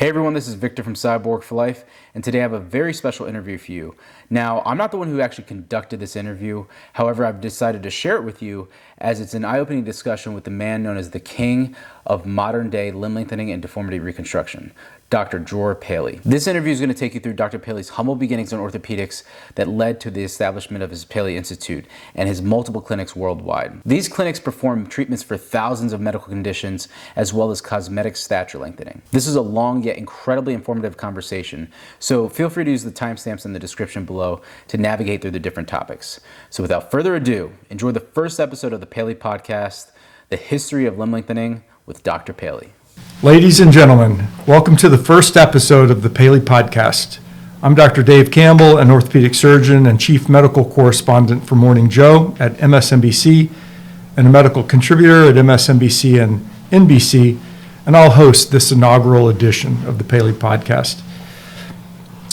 Hey everyone, this is Victor from Cyborg for Life, and today I have a very special interview for you. Now, I'm not the one who actually conducted this interview, however, I've decided to share it with you as it's an eye-opening discussion with the man known as the king of modern-day limb lengthening and deformity reconstruction, Dr. Dror Paley. This interview is going to take you through Dr. Paley's humble beginnings in orthopedics that led to the establishment of his Paley Institute and his multiple clinics worldwide. These clinics perform treatments for thousands of medical conditions as well as cosmetic stature lengthening. This is a long yet incredibly informative conversation, so feel free to use the timestamps in the description below to navigate through the different topics. So without further ado, enjoy the first episode of the Paley Podcast, The History of Limb Lengthening with Dr. Paley. Ladies and gentlemen, welcome to the first episode of the Paley Podcast. I'm Dr. Dave Campbell, an orthopedic surgeon and chief medical correspondent for Morning Joe at MSNBC and a medical contributor at MSNBC and NBC, and I'll host this inaugural edition of the Paley Podcast.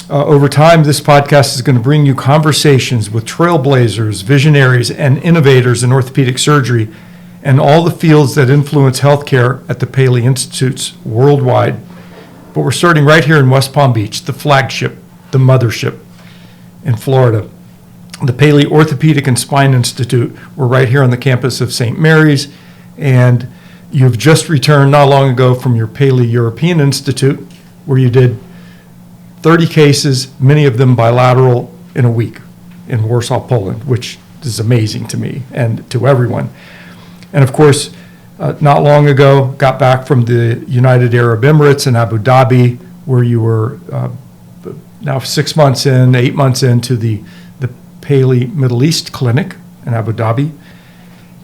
Over time, this podcast is going to bring you conversations with trailblazers, visionaries, and innovators in orthopedic surgery and all the fields that influence healthcare at the Paley Institutes worldwide. But we're starting right here in West Palm Beach, the flagship, the mothership in Florida. The Paley Orthopedic and Spine Institute. We're right here on the campus of St. Mary's, and you've just returned not long ago from your Paley European Institute, where you did 30 cases, many of them bilateral, in a week in Warsaw, Poland, which is amazing to me and to everyone. And of course, not long ago, got back from the United Arab Emirates in Abu Dhabi, where you were now 6 months in, 8 months into the Paley Middle East Clinic in Abu Dhabi.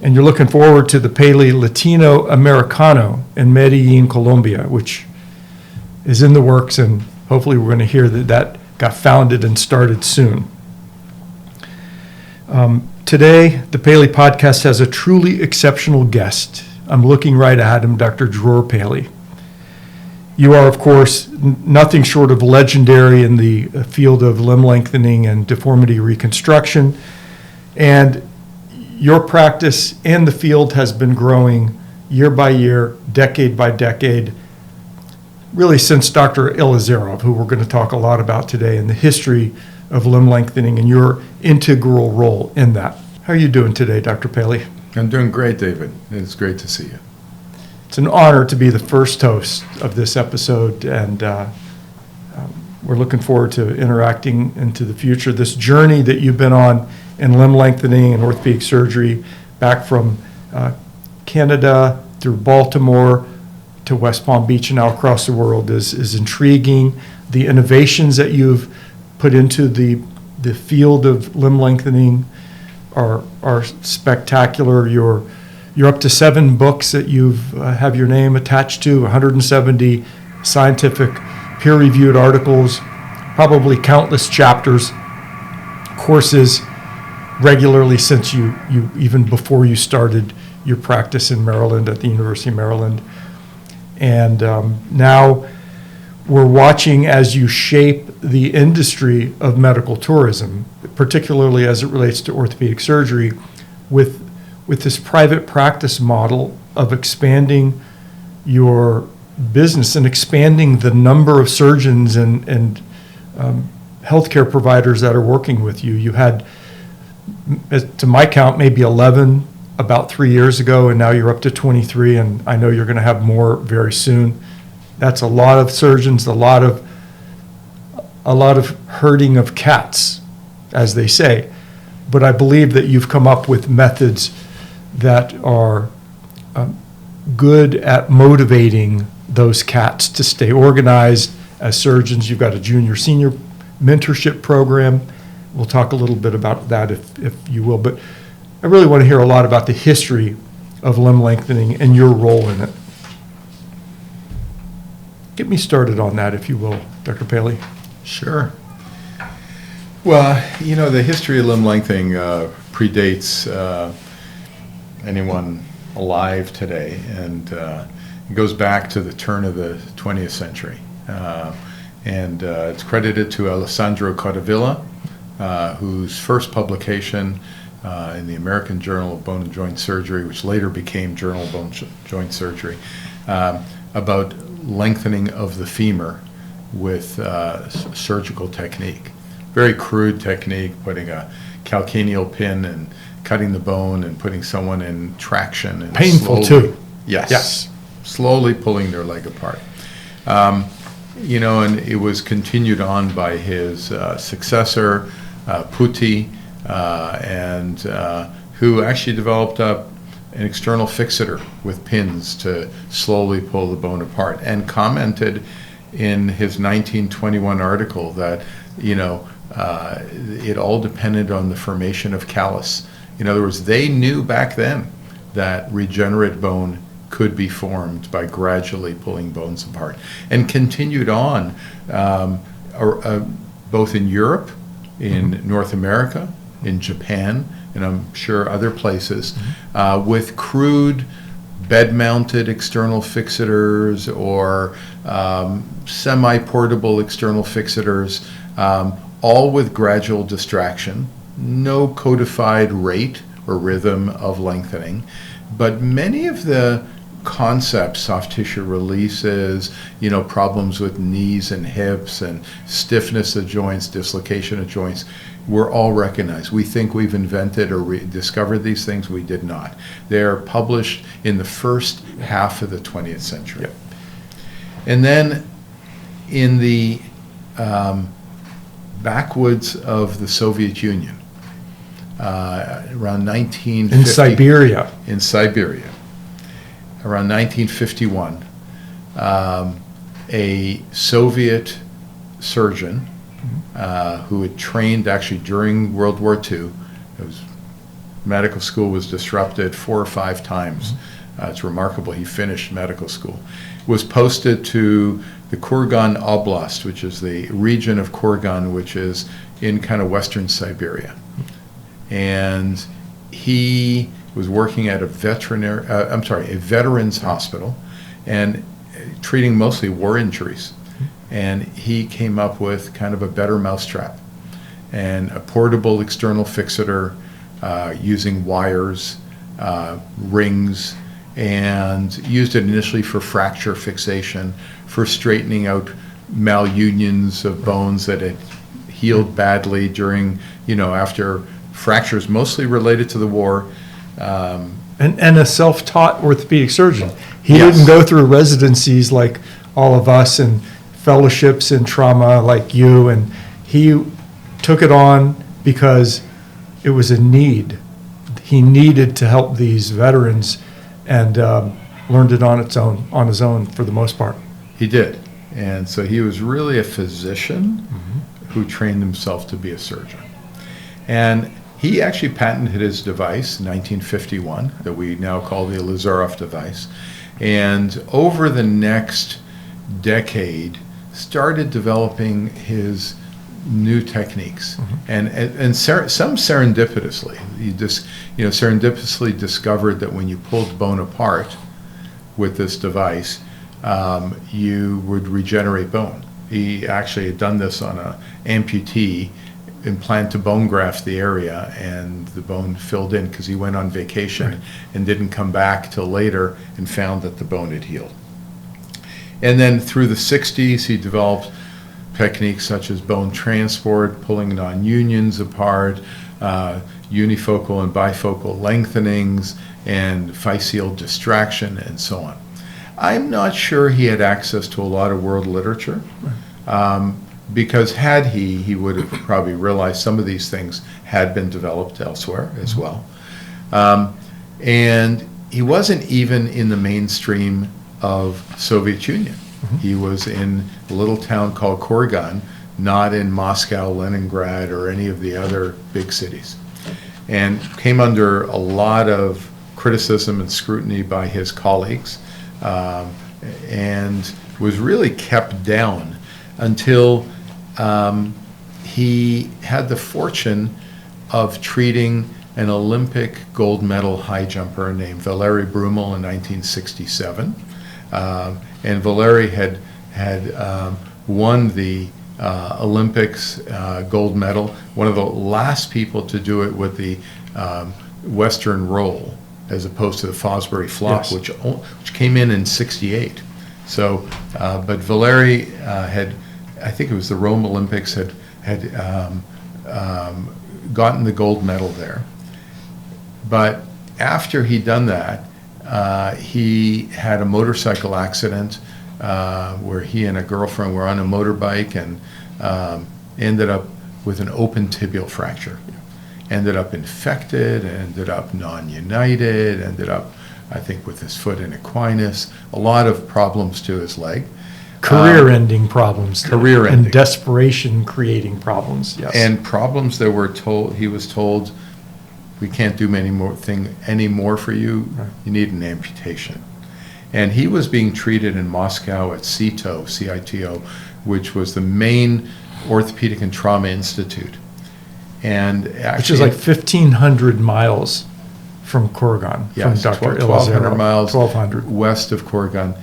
And you're looking forward to the Paley Latino Americano in Medellin, Colombia, which is in the works, and hopefully we're going to hear that got founded and started soon. Today, the Paley Podcast has a truly exceptional guest. I'm looking right at him, Dr. Dror Paley. You are, of course, nothing short of legendary in the field of limb lengthening and deformity reconstruction, and your practice and the field has been growing year by year, decade by decade, really since Dr. Ilizarov, who we're going to talk a lot about today, and the history of limb lengthening and your integral role in that. How are you doing today, Dr. Paley? I'm doing great, David. It's great to see you. It's an honor to be the first host of this episode, and we're looking forward to interacting into the future. This journey that you've been on in limb lengthening and orthopedic surgery, back from Canada through Baltimore to West Palm Beach and now across the world, is intriguing. The innovations that you've put into the field of limb lengthening are spectacular. You're up to 7 books that you've have your name attached to, 170 scientific peer-reviewed articles, probably countless chapters, courses regularly since you even before you started your practice in Maryland at the University of Maryland. And now we're watching as you shape the industry of medical tourism, particularly as it relates to orthopedic surgery, with this private practice model of expanding your business and expanding the number of surgeons and healthcare providers that are working with you. You had, to my count, maybe 11 about 3 years ago, and now you're up to 23, and I know you're going to have more very soon. That's a lot of surgeons, a lot of herding of cats, as they say. But I believe that you've come up with methods that are good at motivating those cats to stay organized as surgeons. You've got a junior-senior mentorship program. We'll talk a little bit about that if you will. But I really want to hear a lot about the history of limb lengthening and your role in it. Get me started on that, if you will, Dr. Paley. Sure. Well, the history of limb lengthening predates anyone alive today, and it goes back to the turn of the 20th century. And it's credited to Alessandro Codavilla, whose first publication in the American Journal of Bone and Joint Surgery, which later became Journal of Bone and Joint Surgery, about lengthening of the femur with surgical technique. Very crude technique, putting a calcaneal pin and cutting the bone and putting someone in traction. And Painful slowly, too. Yes. Yes. Slowly pulling their leg apart. And it was continued on by his successor, Putti, who actually developed an external fixator with pins to slowly pull the bone apart, and commented in his 1921 article that, it all depended on the formation of callus. In other words, they knew back then that regenerate bone could be formed by gradually pulling bones apart, and continued on both in Europe, in North America, in Japan, and I'm sure other places, with crude bed-mounted external fixators or semi-portable external fixators, all with gradual distraction, no codified rate or rhythm of lengthening. But many of the concepts, soft tissue releases, problems with knees and hips and stiffness of joints, dislocation of joints, were all recognized. We think we've invented or discovered these things. We did not. They're published in the first half of the 20th century. Yep. And then in the backwoods of the Soviet Union, around 1950. In Siberia. In Siberia. Around 1951, a Soviet surgeon who had trained actually during World War II, medical school was disrupted 4 or 5 times. It's remarkable he finished medical school. Was posted to the Kurgan Oblast, which is the region of Kurgan, which is in kind of western Siberia. And he was working at a veterans hospital, and treating mostly war injuries. And he came up with kind of a better mousetrap, and a portable external fixator using wires, rings, and used it initially for fracture fixation, for straightening out malunions of bones that had healed badly during, after fractures mostly related to the war. And a self-taught orthopedic surgeon. He Yes. didn't go through residencies like all of us and fellowships in trauma like you, and he took it on because it was a need. He needed to help these veterans, and learned it on his own for the most part. He did. And so he was really a physician who trained himself to be a surgeon. And he actually patented his device in 1951 that we now call the Ilizarov device. And over the next decade, started developing his new techniques. And some serendipitously. He just, serendipitously discovered that when you pulled bone apart with this device, you would regenerate bone. He actually had done this on an amputee, implant to bone graft the area, and the bone filled in because he went on vacation and didn't come back till later and found that the bone had healed. And then through the 60s, he developed techniques such as bone transport, pulling non-unions apart, unifocal and bifocal lengthenings, and physeal distraction, and so on. I'm not sure he had access to a lot of world literature, because had he would have probably realized some of these things had been developed elsewhere as well. And he wasn't even in the mainstream of Soviet Union. He was in a little town called Kurgan, not in Moscow, Leningrad, or any of the other big cities, and came under a lot of criticism and scrutiny by his colleagues, and was really kept down until he had the fortune of treating an Olympic gold medal high jumper named Valery Brumel in 1967. And Valery had won the Olympics gold medal, one of the last people to do it with the Western roll, as opposed to the Fosbury flop, Yes. which came in 68. So, but Valeri had, I think it was the Rome Olympics, had gotten the gold medal there. But after he'd done that, he had a motorcycle accident where he and a girlfriend were on a motorbike and ended up with an open tibial fracture. Ended up infected, ended up non-united, ended up, I think, with his foot in equinus, a lot of problems to his leg. Career-ending problems. Career-ending. And desperation creating problems, yes. And problems that he was told, we can't do any more for you. Right. You need an amputation. And he was being treated in Moscow at CITO, C-I-T-O, which was the main orthopedic and trauma institute. And actually, which is like 1,500 miles from Kurgan, yes, from Dr. 1,200 miles 1,200. west of Kurgan.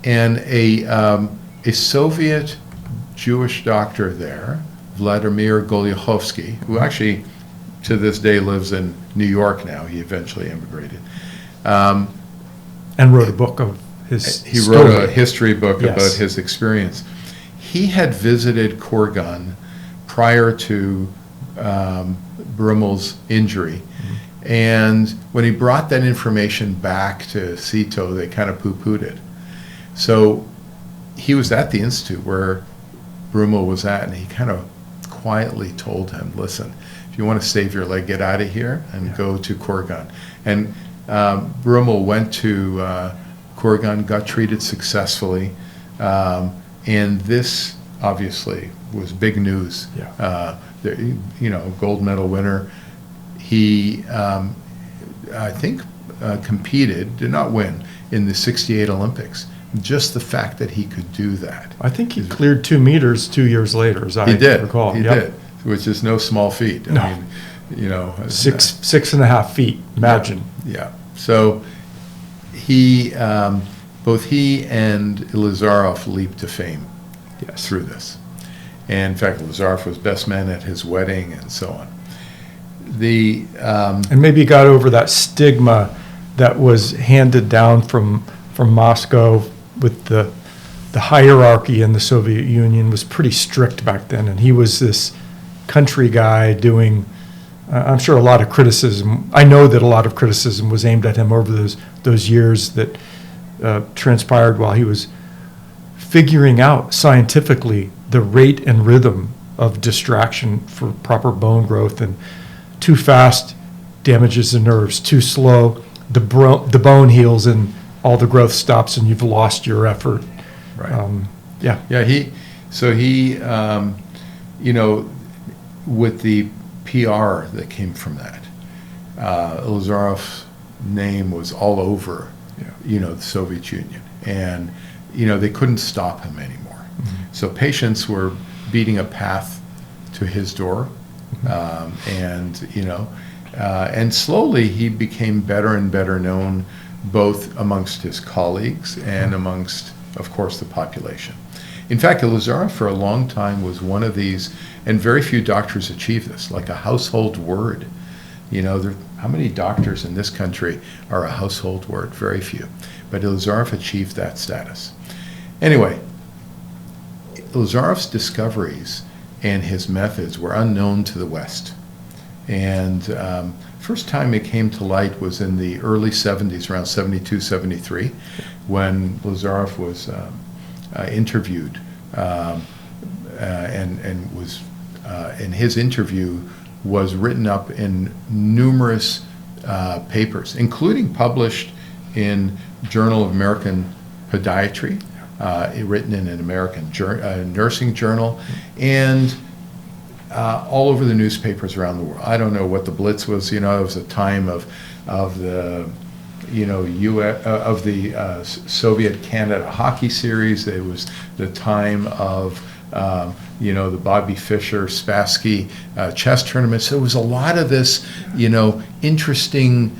And a Soviet Jewish doctor there, Vladimir Golyakhovsky, who actually to this day lives in New York now. He eventually immigrated. And wrote a book of his He story. wrote a history book Yes. about his experience. He had visited Kurgan prior to Brummel's injury. Mm-hmm. And when he brought that information back to CITO, they kind of poo-pooed it. So he was at the institute where Brummel was at, and he kind of quietly told him, listen, if you want to save your leg, get out of here and go to Kurgan. And Brummel went to Kurgan, got treated successfully, and this obviously was big news. Yeah. Gold medal winner. He, I think, competed, did not win, in the '68 Olympics. Just the fact that he could do that. I think he cleared 2 meters 2 years later, as I recall. He did, which is no small feat. No. I mean, 6.5 feet, imagine. Yeah. So he, both he and Ilizarov leaped to fame through this. And in fact, Ilizarov was best man at his wedding and so on. And maybe he got over that stigma that was handed down from Moscow with the hierarchy in the Soviet Union was pretty strict back then. And he was this country guy doing, I'm sure a lot of criticism, I know that a lot of criticism was aimed at him over those years that transpired while he was figuring out scientifically the rate and rhythm of distraction for proper bone growth. And too fast damages the nerves, too slow, the bone heals and all the growth stops and you've lost your effort. Right. Yeah. He with the PR that came from that, Ilizarov's name was all over, the Soviet Union. And, they couldn't stop him anymore. Mm-hmm. So patients were beating a path to his door. And slowly he became better and better known both amongst his colleagues and amongst, of course, the population. In fact, Ilizarov for a long time was one of these, and very few doctors achieve this, like a household word. How many doctors in this country are a household word? Very few. But Ilizarov achieved that status. Anyway, Ilizarov's discoveries and his methods were unknown to the West. And first time it came to light was in the early 70s, around 72, 73, when Ilizarov was interviewed and was, and his interview was written up in numerous papers, including published in Journal of American Podiatry, written in an American nursing journal, and all over the newspapers around the world. I don't know what the Blitz was. It was a time of the Soviet Canada hockey series. It was the time of the Bobby Fischer Spassky chess tournament. So it was a lot of this interesting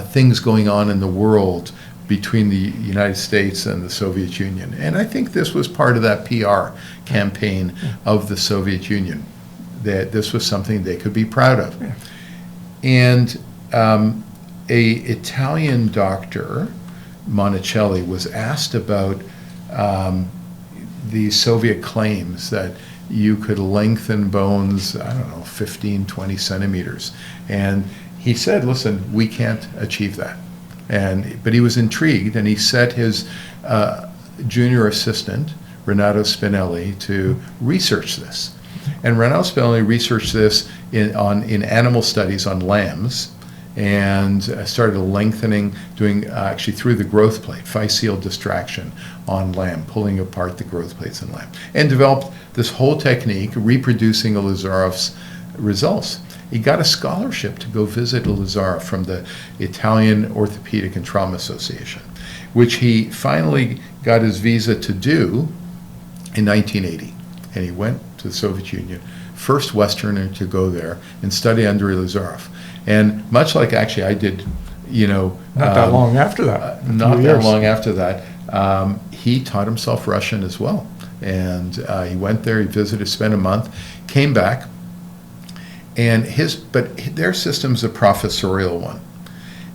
things going on in the world between the United States and the Soviet Union. And I think this was part of that PR campaign of the Soviet Union, that this was something they could be proud of. And a Italian doctor Monticelli was asked about the Soviet claims that you could lengthen bones, I don't know, 15, 20 centimeters. And he said, listen, we can't achieve that. But he was intrigued, and he set his junior assistant, Ronado Spinelli, to research this. And Ronado Spinelli researched this in animal studies on lambs, and started lengthening, doing actually through the growth plate, physeal distraction on lamb, pulling apart the growth plates in lamb, and developed this whole technique, reproducing Illizarov's results. He got a scholarship to go visit Ilizarov from the Italian Orthopedic and Trauma Association, which he finally got his visa to do in 1980. And he went to the Soviet Union, first Westerner to go there and study under Ilizarov. And much like actually I did, not that long after that. Not that long after that, he taught himself Russian as well. And he went there, he visited, spent a month, came back. And their system's a professorial one.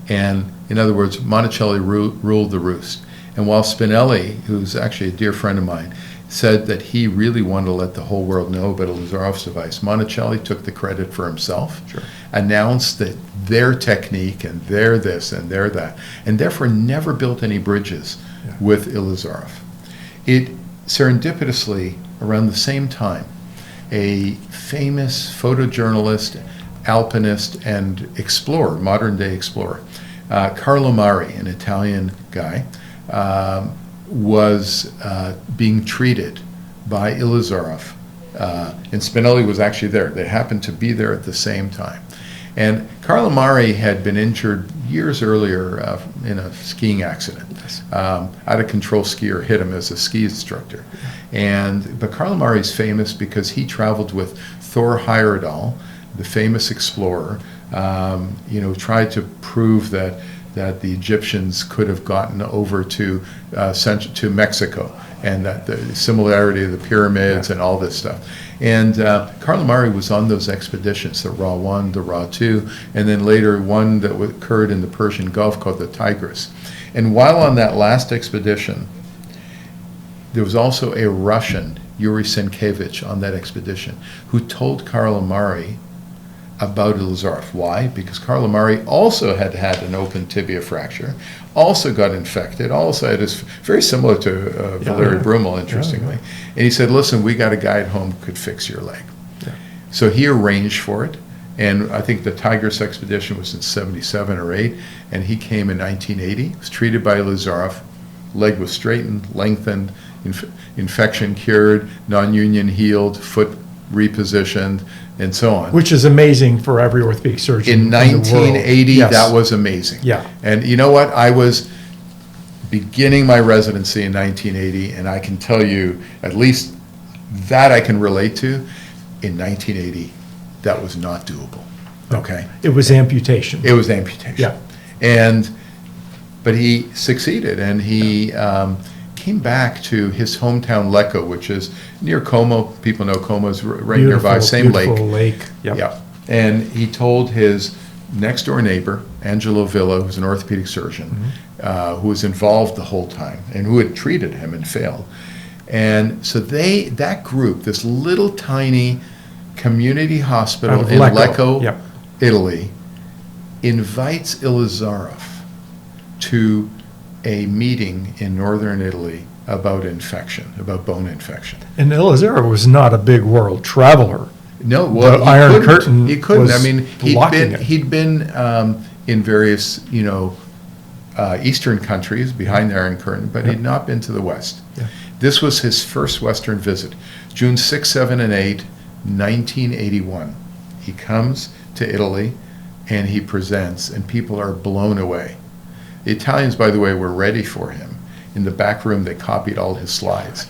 And in other words, Monticelli ruled the roost. And while Spinelli, who's actually a dear friend of mine, said that he really wanted to let the whole world know about Illizarov's device, Monticelli took the credit for himself, announced that their technique and their this and their that, and therefore never built any bridges with Illizarov. It serendipitously, around the same time, a famous photojournalist, alpinist, and explorer, modern-day explorer, Carlo Mari, an Italian guy, was being treated by Ilizarov, and Spinelli was actually there. They happened to be there at the same time. And Carlo Mari had been injured years earlier in a skiing accident. Out-of-control skier hit him as a ski instructor. But Carlo Mari is famous because he traveled with Thor Heyerdahl, the famous explorer, tried to prove that the Egyptians could have gotten over to Mexico, and that the similarity of the pyramids and all this stuff. And Carlo Mari was on those expeditions, the Ra 1, the Ra 2, and then later one that occurred in the Persian Gulf called the Tigris. And while on that last expedition, there was also a Russian, Yuri Senkevich, on that expedition, who told Carlo Mari about Ilizarov. Why? Because Carlo Mari also had had an open tibia fracture, also got infected, also had this, very similar to Valery Brummel, interestingly. And he said, listen, we got a guy at home who could fix your leg. So he arranged for it, and I think the Tigris expedition was in 77 or 8, and he came in 1980, was treated by Ilizarov, leg was straightened, lengthened, infection cured, non-union healed, foot repositioned, and so on. Which is amazing for every orthopedic surgeon in 1980, that was amazing. And you know what? I was beginning my residency in 1980, and I can tell you, at least that I can relate to, in 1980, that was not doable. Okay? It was amputation. It was amputation. But he succeeded, and he came back to his hometown Lecco, which is near Como. People know Como is right nearby, same lake. And he told his next door neighbor, Angelo Villa, who's an orthopedic surgeon, who was involved the whole time and who had treated him and failed. And so that group, this little tiny community hospital in Lecco, Italy, invites Ilizarov to a meeting in northern Italy about infection, about bone infection. And Ilizarov was not a big world traveler. No, well, the Iron Curtain. He couldn't. Was I mean, he'd been in various, Eastern countries behind the Iron Curtain, but he'd not been to the West. This was his first Western visit, June 6, 7, and 8, 1981. He comes to Italy, and he presents, and people are blown away. The Italians, by the way, were ready for him. In the back room, they copied all his slides.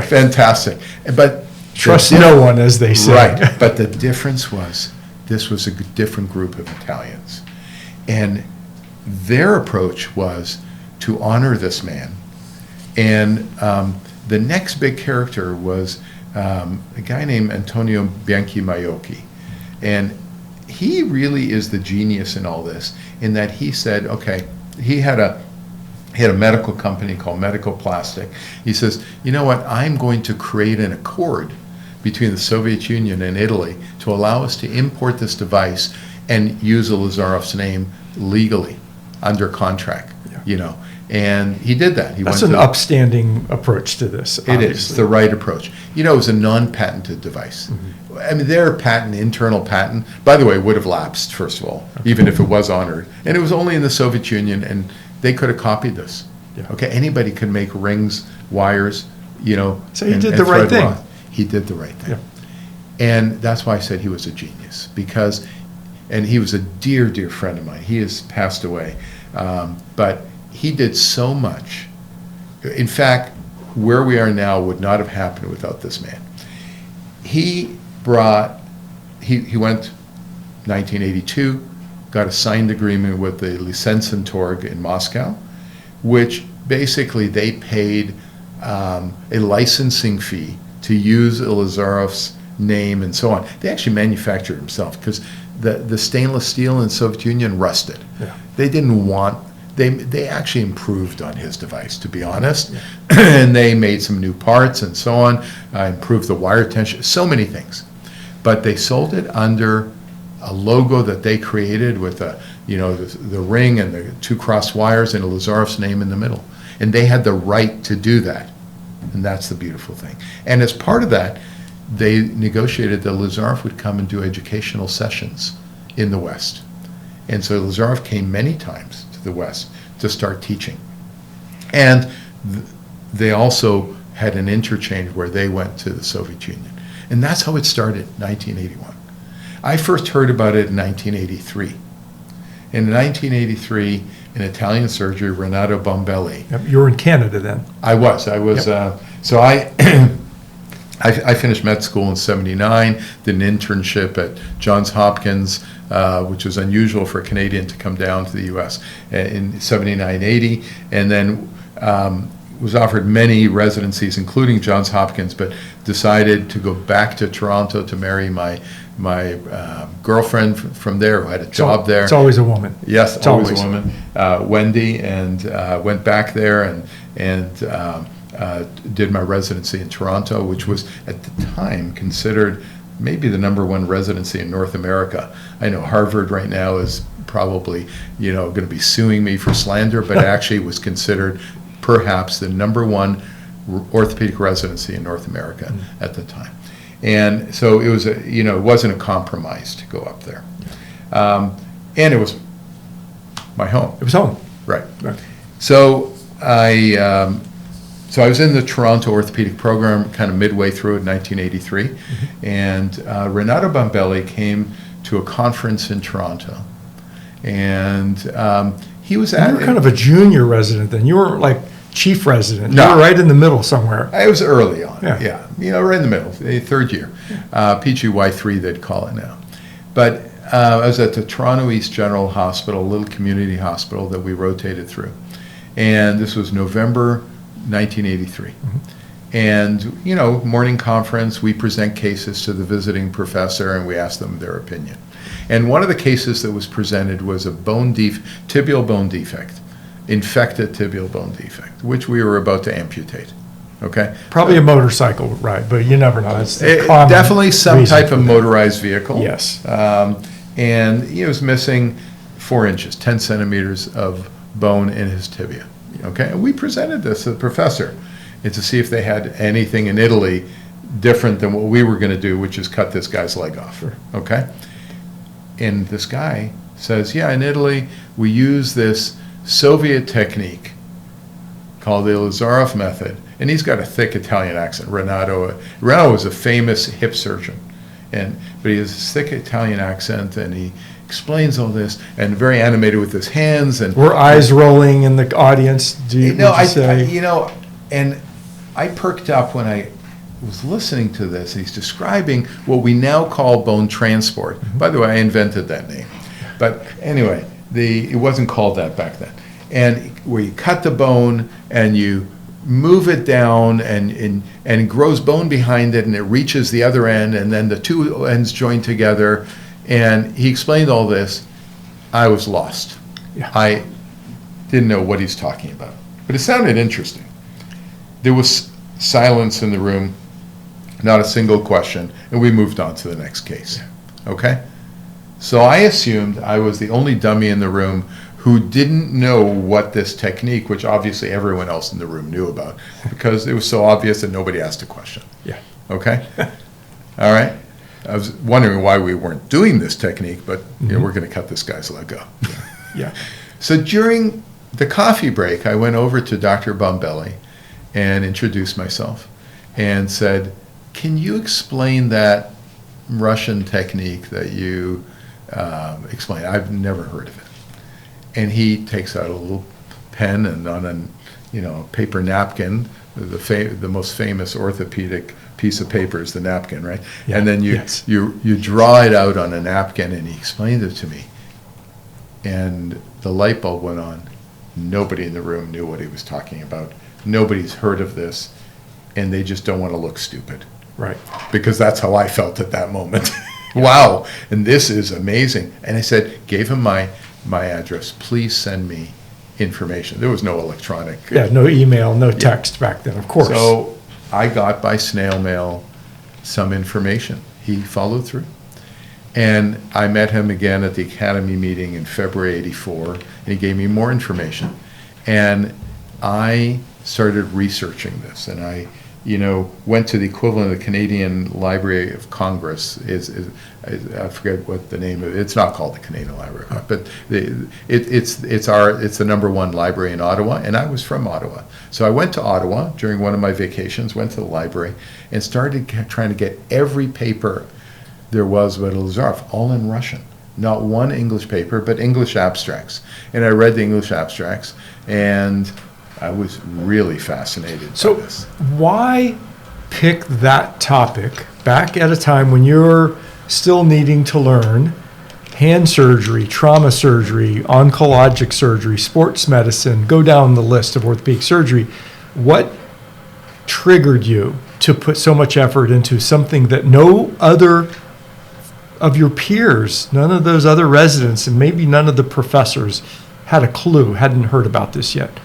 Fantastic. But trust no one, as they say. Right. But the difference was, this was a different group of Italians. And their approach was to honor this man. And the next big character was a guy named Antonio Bianchi Maiocchi. And he really is the genius in all this, in that he said, okay, he had a medical company called Medical Plastic. He says, you know what, I'm going to create an accord between the Soviet Union and Italy to allow us to import this device and use Illizarov's name legally under contract, And he did that. That's an upstanding approach to this, obviously. It is the right approach. It was a non-patented device. Mm-hmm. I mean, their internal patent, by the way, would have lapsed, first of all, even if it was honored. And it was only in the Soviet Union, and they could have copied this. Yeah. Okay, anybody could make rings, wires, So he did the right thing. He did the right thing. Yeah. And that's why I said he was a genius, and he was a dear, dear friend of mine. He has passed away. But he did so much. In fact, where we are now would not have happened without this man. He went 1982, got a signed agreement with the Licenzentorg in Moscow, which basically they paid a licensing fee to use Illizarov's name and so on. They actually manufactured himself because the stainless steel in the Soviet Union rusted. Yeah. They didn't want, they actually improved on his device, to be honest. Yeah. And they made some new parts and so on, improved the wire tension, so many things. But they sold it under a logo that they created with the ring and the two crossed wires and Illizarov's name in the middle. And they had the right to do that. And that's the beautiful thing. And as part of that, they negotiated that Illizarov would come and do educational sessions in the West. And so Illizarov came many times to the West to start teaching. And they also had an interchange where they went to the Soviet Union. And that's how it started, 1981. I first heard about it in 1983. In 1983, in Italian surgery, Ronado Bombelli. Yep, you were in Canada then. I was. Yep. So I finished med school in '79, did an internship at Johns Hopkins, which was unusual for a Canadian to come down to the U.S. in '79, '80, and then was offered many residencies, including Johns Hopkins, but decided to go back to Toronto to marry my girlfriend from there, who had a job there. It's always a woman. Yes, it's always a woman, Wendy, and went back there and did my residency in Toronto, which was at the time considered maybe the #1 residency in North America. I know Harvard right now is probably going to be suing me for slander, but it actually was considered perhaps the #1 orthopedic residency in North America at the time. And so it was it wasn't a compromise to go up there, and it was my home. It was home, right? So I was in the Toronto orthopedic program kind of midway through in 1983, and Ronado Bombelli came to a conference in Toronto, and he was at. You were kind of a junior resident then. You weren't like chief resident. No. You were right in the middle somewhere. I was early on. Yeah. Right in the middle, the third year, PGY3 they'd call it now. But I was at the Toronto East General Hospital, a little community hospital that we rotated through, and this was November 1983. And morning conference, we present cases to the visiting professor and we ask them their opinion. And one of the cases that was presented was a tibial bone defect, infected tibial bone defect, which we were about to amputate. Okay. Probably a motorcycle ride, but you never know. It's definitely some type of motorized vehicle. Yes. And he was missing 4 inches, 10 centimeters of bone in his tibia. Okay, and we presented this to the professor and to see if they had anything in Italy different than what we were going to do, which is cut this guy's leg off. Sure. Okay, and this guy says, yeah, in Italy we use this Soviet technique called the Ilizarov method, and he's got a thick Italian accent. Ronado was a famous hip surgeon, but he has this thick Italian accent, and he explains all this and very animated with his hands. And were eyes rolling in the audience? And I perked up when I was listening to this. He's describing what we now call bone transport. By the way, I invented that name, but anyway, it wasn't called that back then. And where you cut the bone and you move it down and it grows bone behind it and it reaches the other end and then the two ends join together. And he explained all this. I was lost. Yeah. Didn't know what he's talking about. But it sounded interesting. There was silence in the room, not a single question, and we moved on to the next case. Okay? So I assumed I was the only dummy in the room who didn't know what this technique, which obviously everyone else in the room knew about, because it was so obvious that nobody asked a question. Yeah. Okay? All right? I was wondering why we weren't doing this technique, but we're going to cut this guy's leg off. Yeah. So during the coffee break, I went over to Dr. Bombelli and introduced myself and said, can you explain that Russian technique that you explained? I've never heard of it. And he takes out a little pen and on a paper napkin, the most famous orthopedic piece of paper is the napkin, right? Yeah. And then you draw it out on a napkin, and he explained it to me. And the light bulb went on. Nobody in the room knew what he was talking about. Nobody's heard of this, and they just don't want to look stupid. Right. Because that's how I felt at that moment. Wow, and this is amazing. And I gave him my address. Please send me information. There was no electronic. Yeah, no email, no text back then, of course. So I got by snail mail some information. He followed through. And I met him again at the Academy meeting in February '84, and he gave me more information. And I started researching this, and I went to the equivalent of the Canadian Library of Congress. I forget what the name of it. It's not called the Canadian Library, but it's the number one library in Ottawa, and I was from Ottawa. So I went to Ottawa during one of my vacations, went to the library, and started trying to get every paper there was about Ilizarov, all in Russian. Not one English paper, but English abstracts. And I read the English abstracts, and I was really fascinated by this. Why pick that topic back at a time when you're still needing to learn hand surgery, trauma surgery, oncologic surgery, sports medicine, go down the list of orthopedic surgery? What triggered you to put so much effort into something that no other of your peers, none of those other residents, and maybe none of the professors had a clue, hadn't heard about this yet?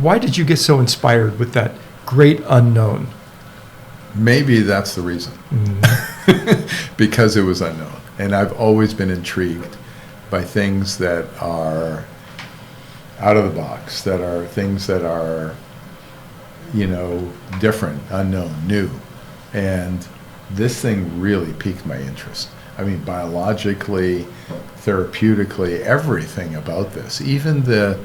Why did you get so inspired with that great unknown? Maybe that's the reason. Because it was unknown. And I've always been intrigued by things that are out of the box, that are things that are, different, unknown, new. And this thing really piqued my interest. I mean, biologically, therapeutically, everything about this, even the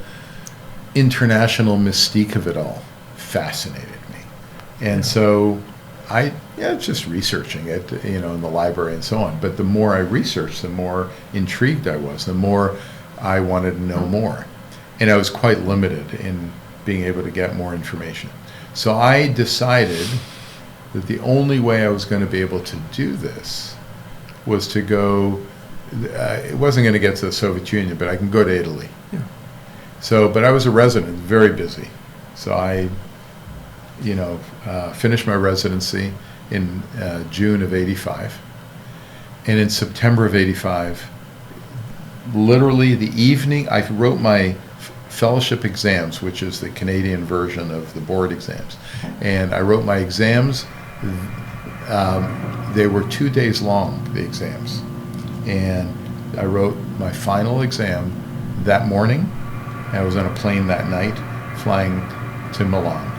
international mystique of it all fascinated me. And so just researching it, in the library and so on. But the more I researched, the more intrigued I was, the more I wanted to know more. And I was quite limited in being able to get more information. So I decided that the only way I was going to be able to do this was to go, it wasn't going to get to the Soviet Union, but I can go to Italy. Yeah. So, but I was a resident, very busy. So I, finished my residency in June of '85. And in September of '85, literally the evening, I wrote my fellowship exams, which is the Canadian version of the board exams. And I wrote my exams. They were 2 days long, the exams. And I wrote my final exam that morning. I was on a plane that night flying to Milan.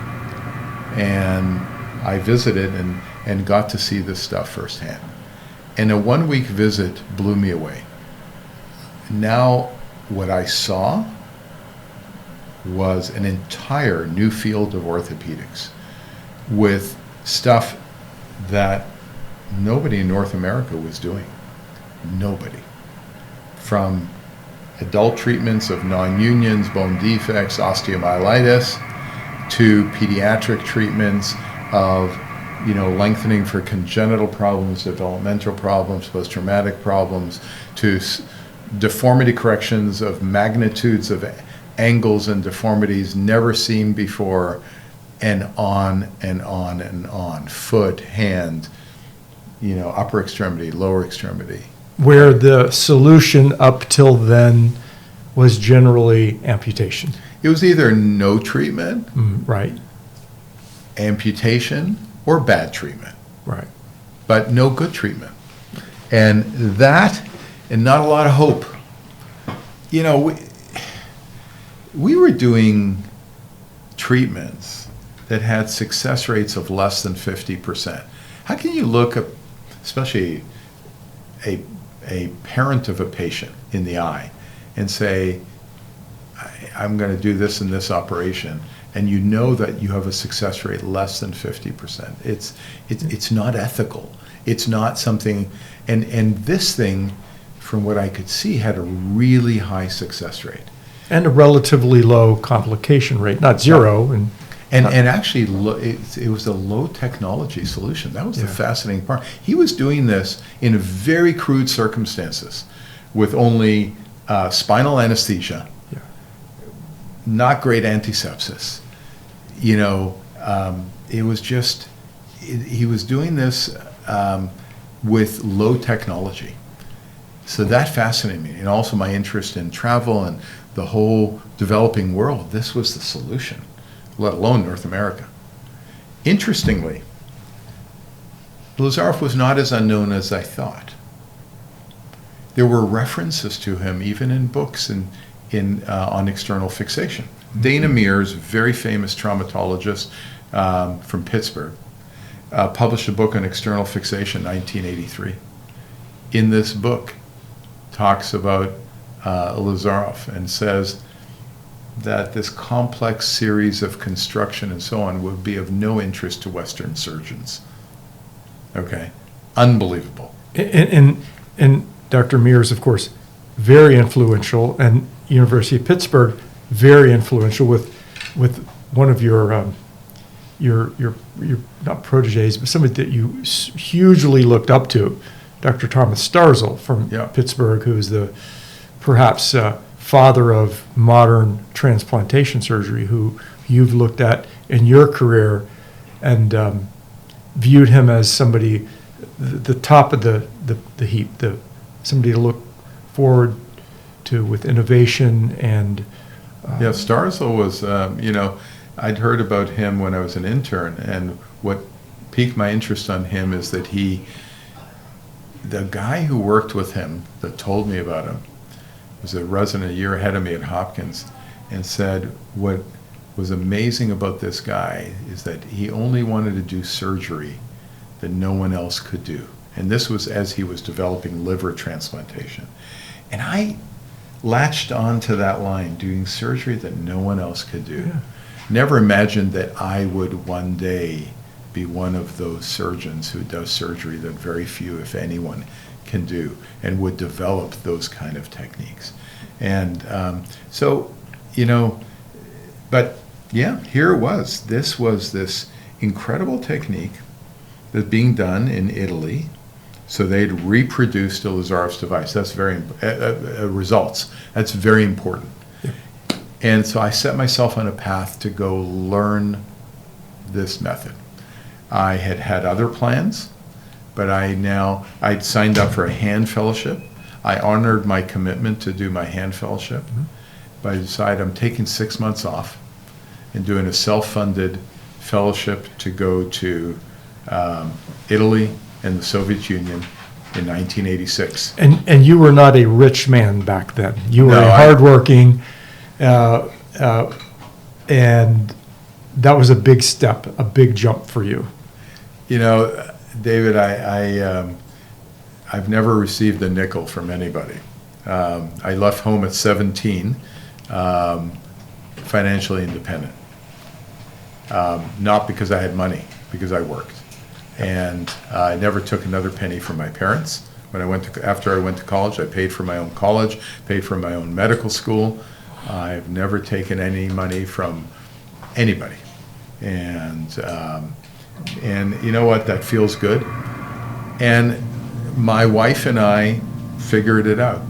And I visited and got to see this stuff firsthand. And a 1-week visit blew me away. Now, what I saw was an entire new field of orthopedics with stuff that nobody in North America was doing. Nobody. From adult treatments of non-unions, bone defects, osteomyelitis, to pediatric treatments of, lengthening for congenital problems, developmental problems, post-traumatic problems, to deformity corrections of magnitudes of angles and deformities never seen before, and on and on and on. Foot, hand, upper extremity, lower extremity. Where the solution up till then was generally amputation. It was either no treatment, Right, amputation, or bad treatment, right. but no good treatment. And not a lot of hope. You know, we were doing treatments that had success rates of less than 50%. How can you look at, especially a parent of a patient in the eye, and say, I'm going to do this and this operation, and you know that you have a success rate less than 50%? It's not ethical. It's not something, and this thing, from what I could see, had a really high success rate. And a relatively low complication rate, not zero. And actually, it was a low technology solution. That was the fascinating part. He was doing this in very crude circumstances, with only spinal anesthesia, not great antisepsis. You know, it was just, he was doing this with low technology. So that fascinated me, and also my interest in travel and the whole developing world. This was the solution, let alone North America. Interestingly, Illizarov was not as unknown as I thought. There were references to him even in books on external fixation. Dana Mirs, very famous traumatologist from Pittsburgh, published a book on external fixation in 1983. In this book, talks about Ilizarov and says that this complex series of construction and so on would be of no interest to Western surgeons. Okay, unbelievable. And Dr. Mirs, of course, very influential, and University of Pittsburgh, very influential with one of your not proteges, but somebody that you hugely looked up to, Dr. Thomas Starzl from Pittsburgh, who's the perhaps father of modern transplantation surgery, who you've looked at in your career and viewed him as somebody, the top of the heap, somebody to look forward to with innovation and. Starzl was, I'd heard about him when I was an intern, and what piqued my interest on him is that the guy who worked with him that told me about him was a resident a year ahead of me at Hopkins, and said what was amazing about this guy is that he only wanted to do surgery that no one else could do. And this was as he was developing liver transplantation. And I latched on to that line, doing surgery that no one else could do. Yeah. Never imagined that I would one day be one of those surgeons who does surgery that very few, if anyone, can do, and would develop those kind of techniques. And but yeah, here it was. This was this incredible technique that's being done in Italy. So they'd reproduced Illizarov's device. That's very results. That's very important. Yeah. And so I set myself on a path to go learn this method. I had other plans, but I'd signed up for a hand fellowship. I honored my commitment to do my hand fellowship. Mm-hmm. But I decided I'm taking 6 months off and doing a self-funded fellowship to go to Italy and the Soviet Union in 1986. And you were not a rich man back then. You were hardworking, and that was a big step, a big jump for you. You know, David, I've never received a nickel from anybody. I left home at 17, financially independent. Not because I had money, because I worked. And I never took another penny from my parents. After I went to college, I paid for my own college, paid for my own medical school. I've never taken any money from anybody. And you know what? That feels good. And my wife and I figured it out.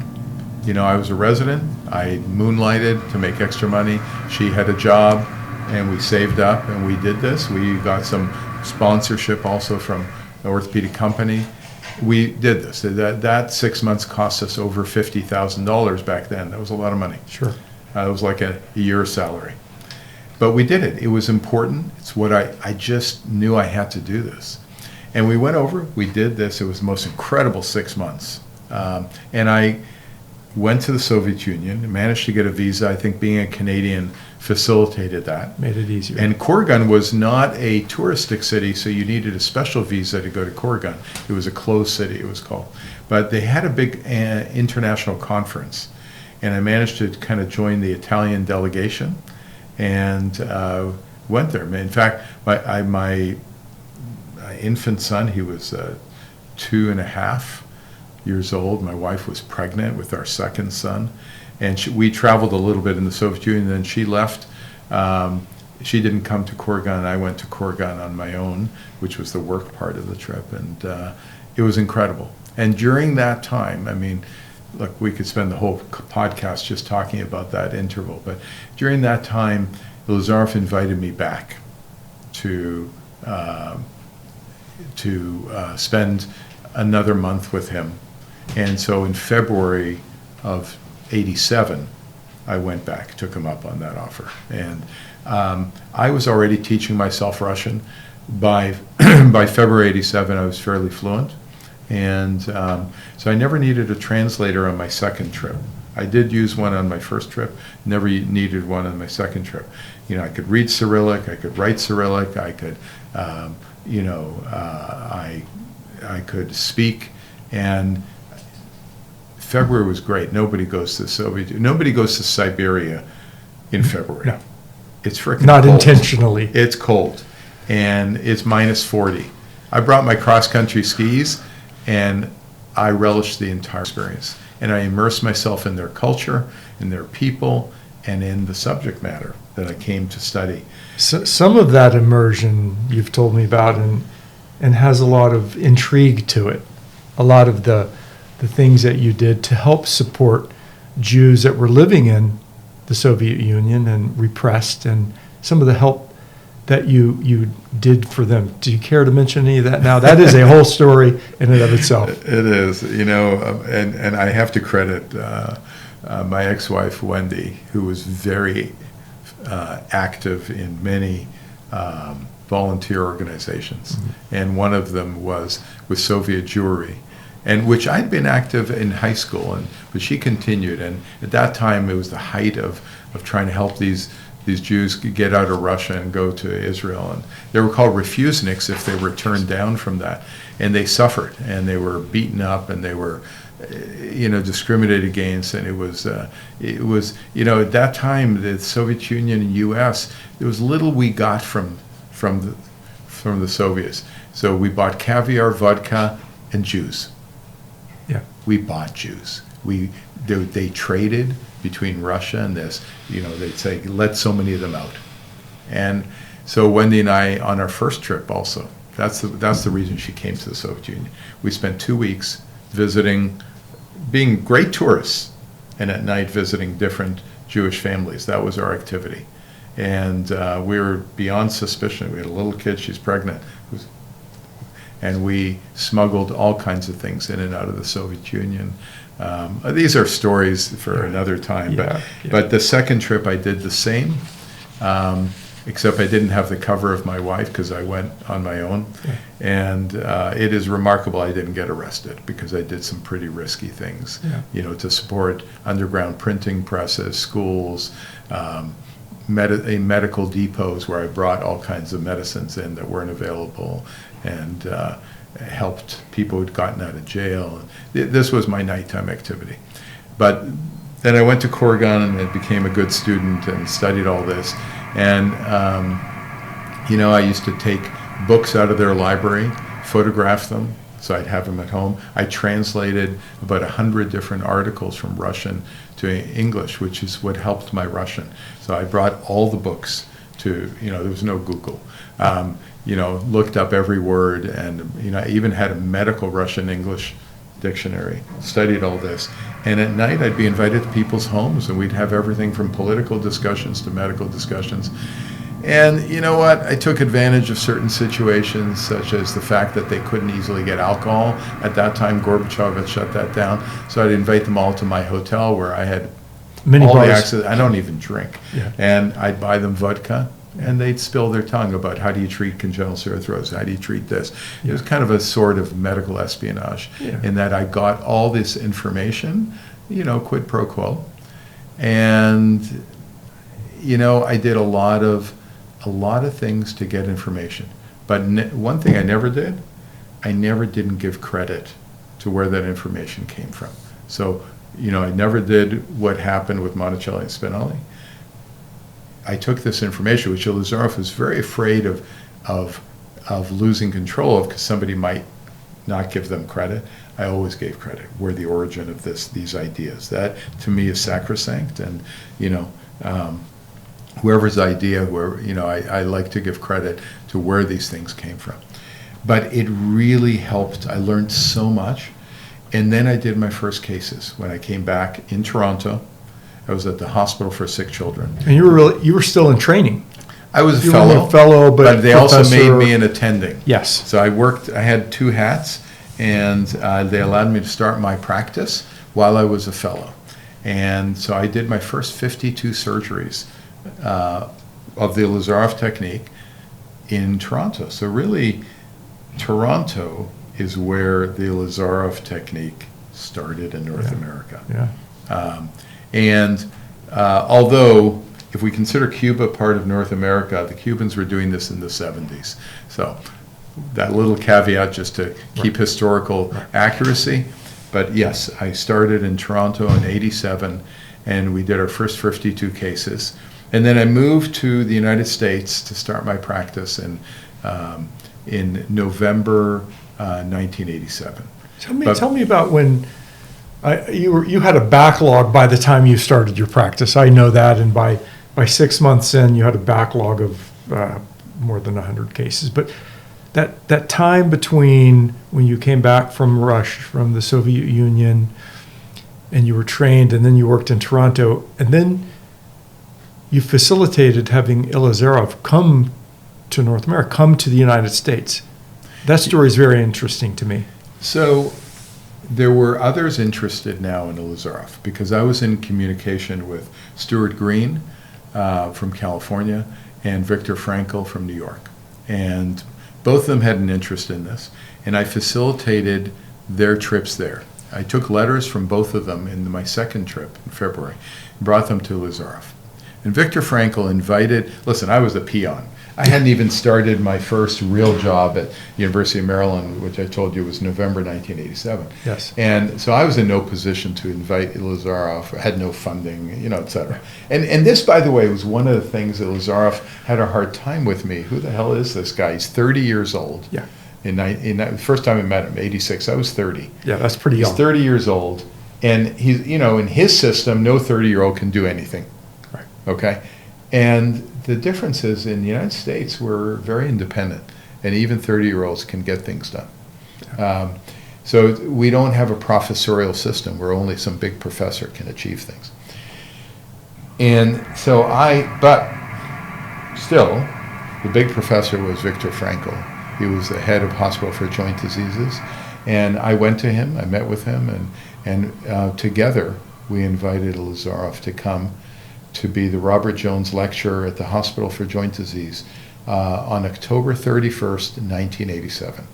You know, I was a resident. I moonlighted to make extra money. She had a job, and we saved up, and we did this. We got some sponsorship also from the orthopedic company, we did this. That 6 months cost us over $50,000 back then. That was a lot of money. Sure. It was like a year's salary. But we did it. It was important. It's what I just knew I had to do this. And we went over, we did this. It was the most incredible 6 months. And I went to the Soviet Union, managed to get a visa. I think being a Canadian facilitated that. Made it easier. And Kurgan was not a touristic city, so you needed a special visa to go to Kurgan. It was a closed city, it was called. But they had a big international conference. And I managed to kind of join the Italian delegation and went there. In fact, my infant son, he was 2.5 years old. My wife was pregnant with our second son. And we traveled a little bit in the Soviet Union, then she left. She didn't come to Kurgan. I went to Kurgan on my own, which was the work part of the trip. And it was incredible. And during that time, I mean, look, we could spend the whole podcast just talking about that interval. But during that time, Ilizarov invited me back to spend another month with him. And so in February of '87, I went back, took him up on that offer. And I was already teaching myself Russian. By February '87, I was fairly fluent. And so I never needed a translator on my second trip. I did use one on my first trip, never needed one on my second trip. You know, I could read Cyrillic, I could write Cyrillic, I could, I could speak. And February was great. Nobody goes to the Soviet Union. Nobody goes to Siberia in February. No. It's freaking Not cold. intentionally. It's cold. And it's minus 40. I brought my cross-country skis, and I relished the entire experience. And I immersed myself in their culture, in their people, and in the subject matter that I came to study. So, some of that immersion you've told me about and has a lot of intrigue to it. A lot of the things that you did to help support Jews that were living in the Soviet Union and repressed, and some of the help that you did for them. Do you care to mention any of that now? That is a whole story in and of itself. It is, you know, and I have to credit my ex-wife, Wendy, who was very active in many volunteer organizations. Mm-hmm. And one of them was with Soviet Jewry, and which I'd been active in high school, but she continued. And at that time, it was the height of trying to help these Jews get out of Russia and go to Israel. And they were called refuseniks if they were turned down from that. And they suffered, and they were beaten up, and they were, discriminated against. And it was, at that time, the Soviet Union and U.S., there was little we got from the Soviets. So we bought caviar, vodka, and Jews. Yeah, we bought Jews. They traded between Russia and this. They'd say, let so many of them out. And so Wendy and I, on our first trip also, that's the reason she came to the Soviet Union. We spent 2 weeks visiting, being great tourists, and at night visiting different Jewish families. That was our activity. And we were beyond suspicion. We had a little kid, she's pregnant, and we smuggled all kinds of things in and out of the Soviet Union. These are stories for another time, but the second trip I did the same, except I didn't have the cover of my wife because I went on my own. And it is remarkable I didn't get arrested because I did some pretty risky things, to support underground printing presses, schools, medical depots where I brought all kinds of medicines in that weren't available, and helped people who'd gotten out of jail. This was my nighttime activity. But then I went to Kurgan and became a good student and studied all this. And, I used to take books out of their library, photograph them, so I'd have them at home. I translated about 100 different articles from Russian to English, which is what helped my Russian. So I brought all the books to, there was no Google. Looked up every word, and I even had a medical Russian-English dictionary, studied all this. And at night I'd be invited to people's homes, and we'd have everything from political discussions to medical discussions. And you know what? I took advantage of certain situations, such as the fact that they couldn't easily get alcohol. At that time, Gorbachev had shut that down. So I'd invite them all to my hotel where I had Mini all the bars. access. I don't even drink. Yeah. And I'd buy them vodka, and they'd spill their tongue about how do you treat congenital arthrosis, how do you treat this. It was kind of a sort of medical espionage in that I got all this information, quid pro quo. And, I did a lot of things to get information. But one thing I never did, I never didn't give credit to where that information came from. So, I never did what happened with Monticelli and Spinelli. I took this information, which Ilizarov was very afraid of losing control of because somebody might not give them credit. I always gave credit. Where the origin of these ideas. That, to me, is sacrosanct. And, whoever's idea, I like to give credit to where these things came from. But it really helped. I learned so much. And then I did my first cases. When I came back in Toronto, I was at the Hospital for Sick Children. And you were still in training. I was You a fellow. were a fellow, but they also made professor. me an attending. Yes. So I had 2 hats, and they allowed me to start my practice while I was a fellow. And so I did my first 52 surgeries of the Ilizarov technique in Toronto. So really, Toronto is where the Ilizarov technique started in North America. Yeah. Although, if we consider Cuba part of North America, the Cubans were doing this in the 70s. So that little caveat just to keep historical accuracy. But yes, I started in Toronto in '87, and we did our first 52 cases. And then I moved to the United States to start my practice in November 1987. Tell me about when you had a backlog by the time you started your practice. I know that, and by 6 months in, you had a backlog of more than 100 cases. But that time between when you came back from the Soviet Union, and you were trained, and then you worked in Toronto, and then you facilitated having Ilizarov come to North America, come to the United States. That story is very interesting to me. So there were others interested now in Ilizarov because I was in communication with Stuart Greene from California and Victor Frankel from New York. And both of them had an interest in this. And I facilitated their trips there. I took letters from both of them in my second trip in February, brought them to Ilizarov. And Victor Frankel listen, I was a peon. I hadn't even started my first real job at University of Maryland, which I told you was November 1987. Yes. And so I was in no position to invite Ilizarov. I had no funding, et cetera. And this, by the way, was one of the things that Ilizarov had a hard time with me. Who the hell is this guy? He's 30 years old. Yeah. The first time I met him, 86, I was 30. Yeah, that's pretty young. He's 30 years old. And he's, in his system, no 30-year-old can do anything. Right. Okay? And the difference is in the United States, we're very independent, and even 30-year-olds can get things done. So we don't have a professorial system where only some big professor can achieve things. And so but still, the big professor was Victor Frankel. He was the head of Hospital for Joint Diseases. And I went to him, I met with him, and together we invited Ilizarov to come to be the Robert Jones Lecturer at the Hospital for Joint Disease on October 31st, 1987.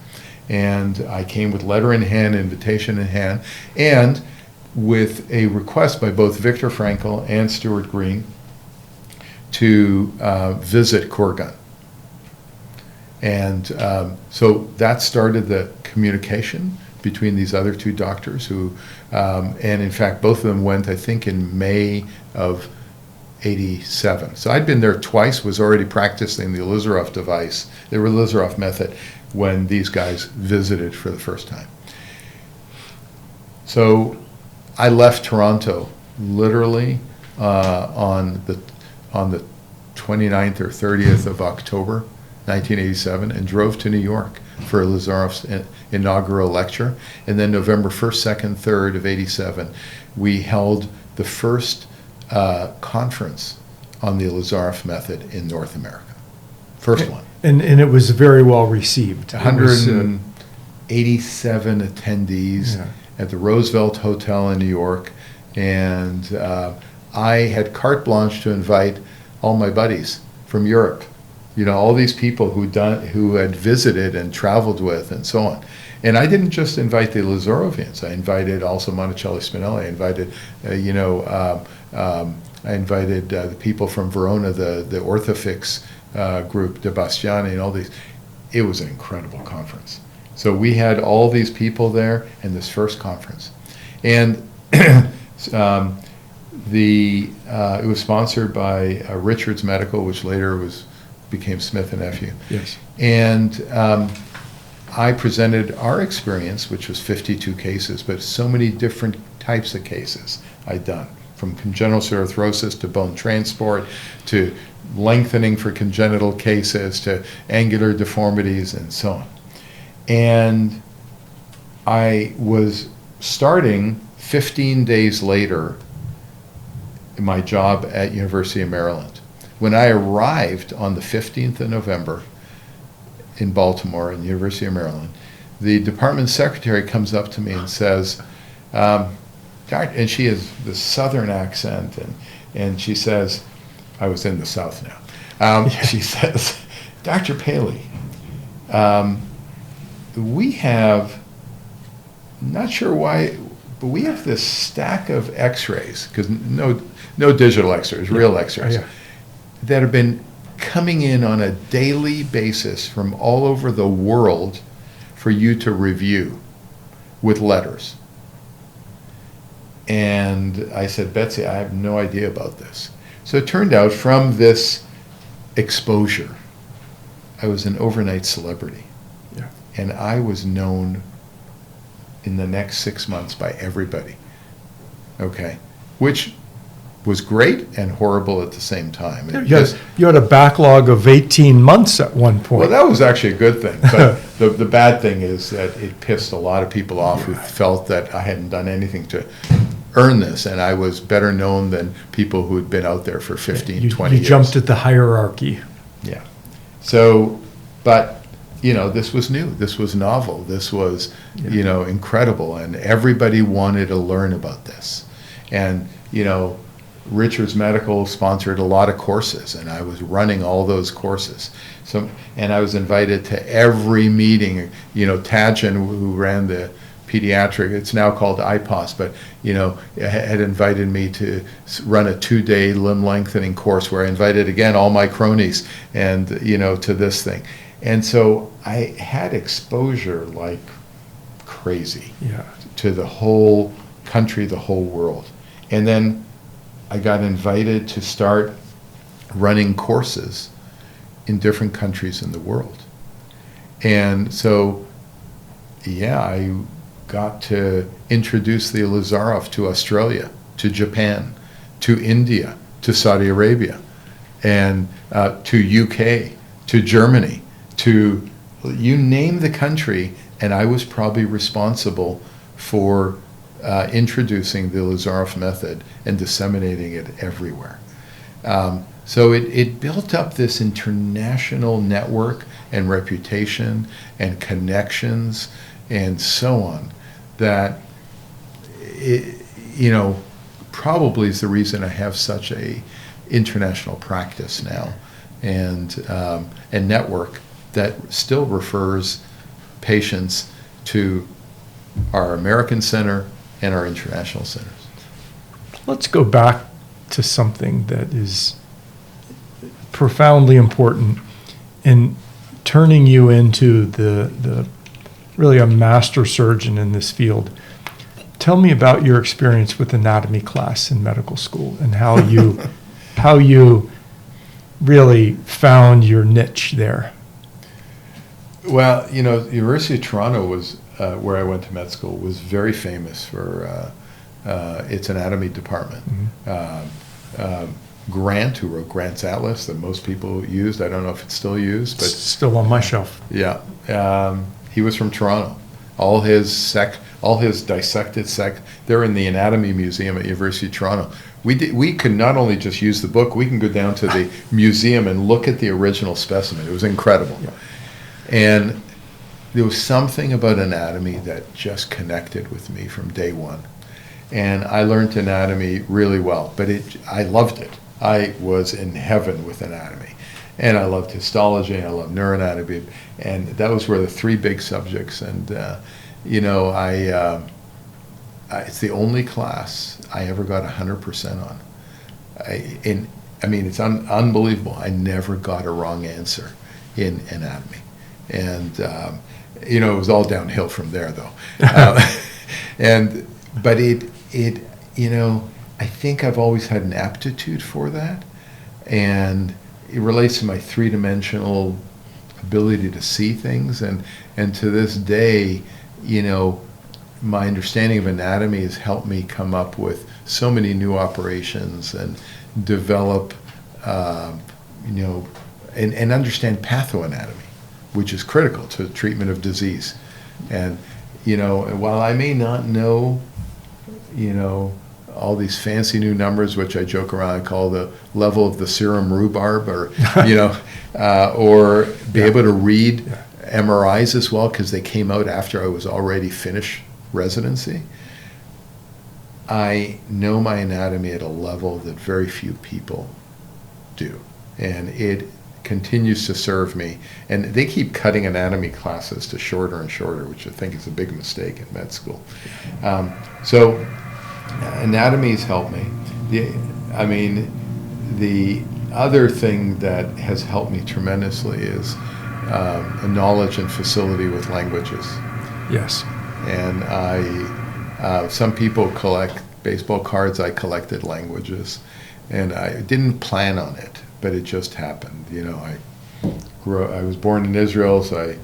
And I came with letter in hand, invitation in hand, and with a request by both Victor Frankel and Stuart Greene to visit Kurgan. And so that started the communication between these other 2 doctors who, and in fact, both of them went, I think, in May of '87. So I'd been there twice, was already practicing the Ilizarov device, the Ilizarov method, when these guys visited for the first time. So I left Toronto literally on the 29th or 30th of October, 1987, and drove to New York for Ilizarov's inaugural lecture. And then November 1st, 2nd, 3rd of '87, we held the first conference on the Ilizarov method in North America. First one. And it was very well received. 187 attendees at the Roosevelt Hotel in New York, and I had carte blanche to invite all my buddies from Europe. All these people who had visited and traveled with and so on. And I didn't just invite the Ilizaravians. I invited also Monticelli Spinelli. I invited, I invited the people from Verona, the Orthofix group, De Bastiani, and all these. It was an incredible conference. So we had all these people there in this first conference, and it was sponsored by Richards Medical, which later became Smith and Nephew. Yes. And I presented our experience, which was 52 cases, but so many different types of cases I'd done, from congenital arthrosis to bone transport to lengthening for congenital cases to angular deformities and so on. And I was starting 15 days later in my job at University of Maryland. When I arrived on the 15th of November in Baltimore, in University of Maryland, the department secretary comes up to me and says, and she has this southern accent, and she says, I was in the South now. She says, Dr. Paley, we have, not sure why, but we have this stack of x-rays, because no digital x-rays, real x-rays, that have been coming in on a daily basis from all over the world for you to review with letters. And I said, Betsy, I have no idea about this. So it turned out from this exposure, I was an overnight celebrity. Yeah. And I was known in the next 6 months by everybody. Okay? Which was great and horrible at the same time. You had a backlog of 18 months at one point. Well, that was actually a good thing. But the bad thing is that it pissed a lot of people off who felt that I hadn't done anything to earn this, and I was better known than people who had been out there for 15, 20 years. You jumped at the hierarchy. Yeah. So, but, this was new. This was novel. This was, incredible. And everybody wanted to learn about this. And, Richards Medical sponsored a lot of courses, and I was running all those courses. So, and I was invited to every meeting. Tadjan, who ran the pediatric, it's now called IPOS, but had invited me to run a 2-day limb lengthening course where I invited again all my cronies and to this thing. And so I had exposure like crazy to the whole country, the whole world. And then I got invited to start running courses in different countries in the world. And so, I got to introduce the Ilizarov to Australia, to Japan, to India, to Saudi Arabia, and to UK, to Germany, to you name the country, and I was probably responsible for introducing the Ilizarov method and disseminating it everywhere. So it built up this international network and reputation and connections and so on that, probably is the reason I have such a international practice now and network that still refers patients to our American center and our international centers. Let's go back to something that is profoundly important in turning you into the really a master surgeon in this field. Tell me about your experience with anatomy class in medical school and how you really found your niche there. Well, University of Toronto was where I went to med school, was very famous for its anatomy department. Mm-hmm. Grant, who wrote Grant's Atlas that most people used, I don't know if it's still used, but it's still on my shelf. Yeah, he was from Toronto. All his dissected they're in the Anatomy Museum at University of Toronto, We could not only just use the book, we can go down to the museum and look at the original specimen. It was incredible. Yeah. And there was something about anatomy that just connected with me from day one. And I learned anatomy really well, but I loved it. I was in heaven with anatomy. And I loved histology, and I loved neuroanatomy, and that was where the three big subjects. And it's the only class I ever got 100% on. It's unbelievable. I never got a wrong answer in anatomy, and it was all downhill from there, though. But I think I've always had an aptitude for that, and it relates to my three-dimensional ability to see things, and to this day, my understanding of anatomy has helped me come up with so many new operations and develop, and understand pathoanatomy, which is critical to the treatment of disease. And, while I may not know, all these fancy new numbers, which I joke around, I call the level of the serum rhubarb, or, or be able to read MRIs as well, because they came out after I was already finished residency. I know my anatomy at a level that very few people do, and it continues to serve me. And they keep cutting anatomy classes to shorter and shorter, which I think is a big mistake in med school. So anatomy's helped me. The other thing that has helped me tremendously is a knowledge and facility with languages. Yes. And some people collect baseball cards. I collected languages, and I didn't plan on it, but it just happened. I was born in Israel, so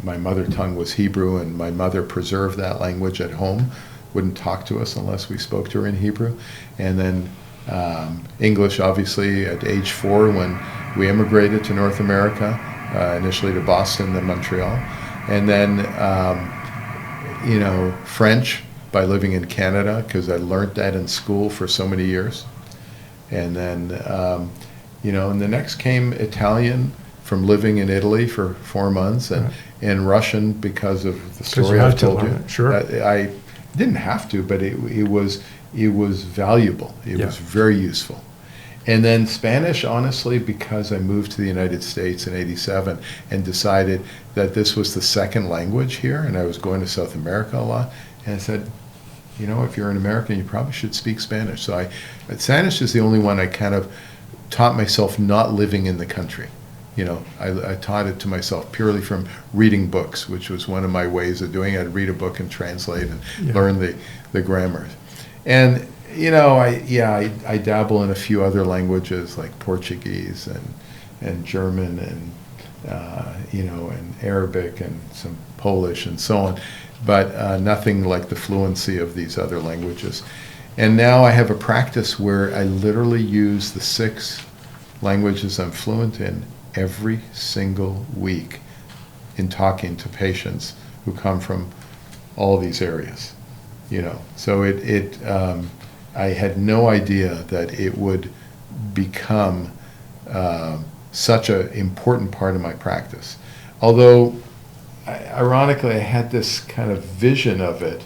my mother tongue was Hebrew, and my mother preserved that language at home. Wouldn't talk to us unless we spoke to her in Hebrew. And then English, obviously, at age 4 when we immigrated to North America, initially to Boston, then Montreal. And then, French by living in Canada, because I learned that in school for so many years. And then, and the next came Italian from living in Italy for 4 months, and Russian because of the story I've told you. Sure. I didn't have to, but it was valuable. It was very useful. And then Spanish, honestly, because I moved to the United States in '87 and decided that this was the second language here, and I was going to South America a lot, and I said, if you're an American, you probably should speak Spanish. So Spanish is the only one I kind of taught myself not living in the country. I taught it to myself purely from reading books, which was one of my ways of doing it. I'd read a book and translate and learn the grammar. And I dabble in a few other languages like Portuguese and German and and Arabic and some Polish and so on, but nothing like the fluency of these other languages. And now I have a practice where I literally use the 6 languages I'm fluent in every single week in talking to patients who come from all these areas. So I had no idea that it would become such an important part of my practice. Although, ironically, I had this kind of vision of it.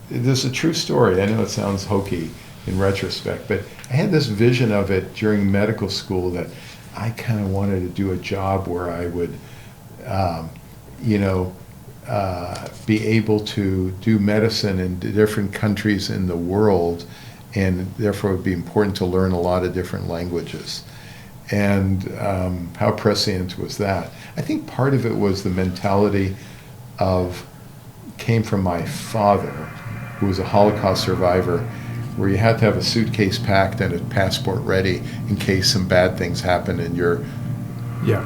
This is a true story. I know it sounds hokey in retrospect, but I had this vision of it during medical school that I kind of wanted to do a job where I would, be able to do medicine in different countries in the world, and therefore it would be important to learn a lot of different languages. And how prescient was that? I think part of it was the mentality came from my father, who was a Holocaust survivor, where you had to have a suitcase packed and a passport ready in case some bad things happened in your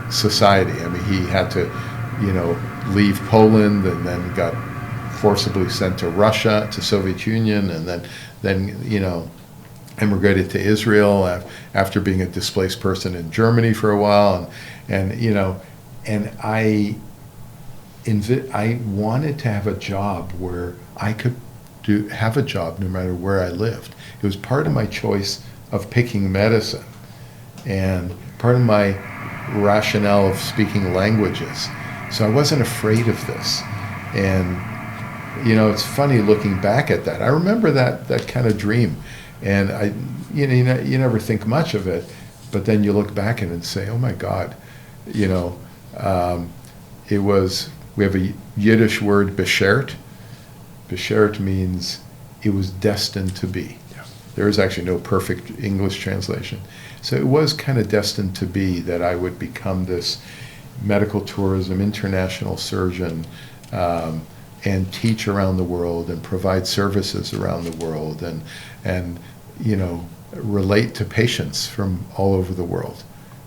society. I mean, he had to, leave Poland and then got forcibly sent to Russia, to Soviet Union, and then emigrated to Israel after being a displaced person in Germany for a while, and I wanted to have a job where I could have a job no matter where I lived. It was part of my choice of picking medicine and part of my rationale of speaking languages. So I wasn't afraid of this. And, it's funny looking back at that. I remember that kind of dream. And you never think much of it, but then you look back at it and say, oh my God, we have a Yiddish word, Bashert. Bashert means it was destined to be. Yeah. There is actually no perfect English translation. So it was kind of destined to be that I would become this medical tourism international surgeon, and teach around the world and provide services around the world and relate to patients from all over the world.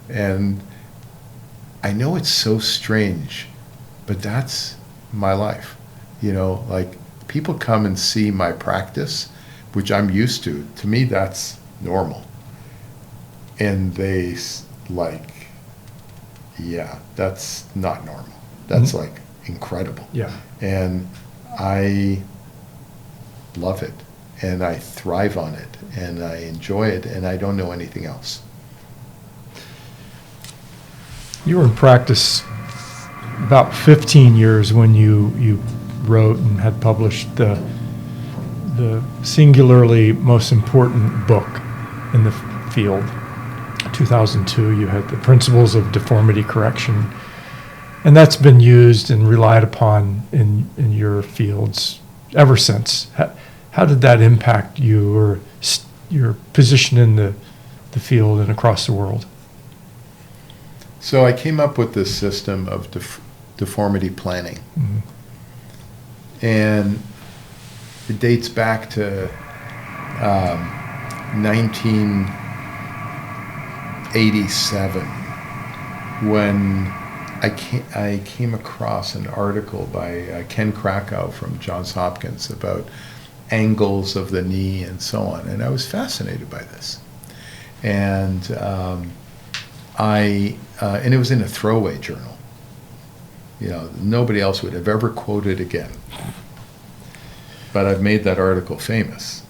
And I know it's so strange, but that's my life. People come and see my practice, which I'm used to. To me, that's normal. And they that's not normal. That's incredible. Yeah. And I love it, and I thrive on it, and I enjoy it, and I don't know anything else. You were in practice about 15 years when you wrote and had published the singularly most important book in the field. 2002, you had the Principles of Deformity Correction, and that's been used and relied upon in your fields ever since. How did that impact you or your position in the field and across the world? So I came up with this system of deformity planning. Mm-hmm. And it dates back to 1987 when I came across an article by Ken Krakow from Johns Hopkins about angles of the knee and so on, and I was fascinated by this. And and it was in a throwaway journal. Nobody else would have ever quoted again. But I've made that article famous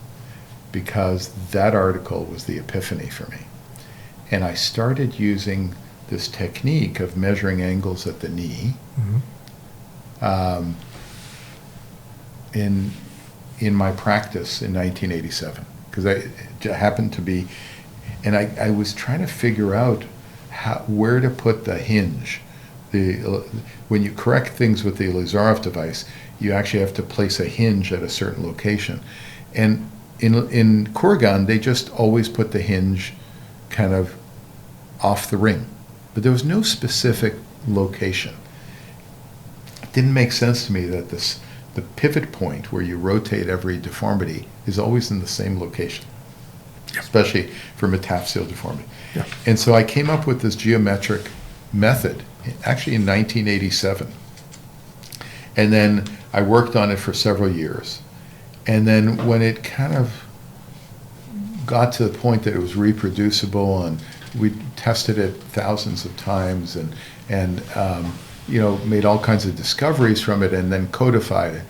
because that article was the epiphany for me. And I started using this technique of measuring angles at the knee, Mm-hmm. In my practice in 1987, because I happened to be, and I was trying to figure out where to put the hinge. When you correct things with the Ilizarov device, you actually have to place a hinge at a certain location. And in Kurgan, they just always put the hinge kind of off the ring. But there was no specific location. It didn't make sense to me that the pivot point where you rotate every deformity is always in the same location, especially for metaphyseal deformity. Yeah. And so I came up with this geometric method, actually in 1987. And then I worked on it for several years. And then when it kind of got to the point that it was reproducible, and we tested it thousands of times and made all kinds of discoveries from it and then codified it,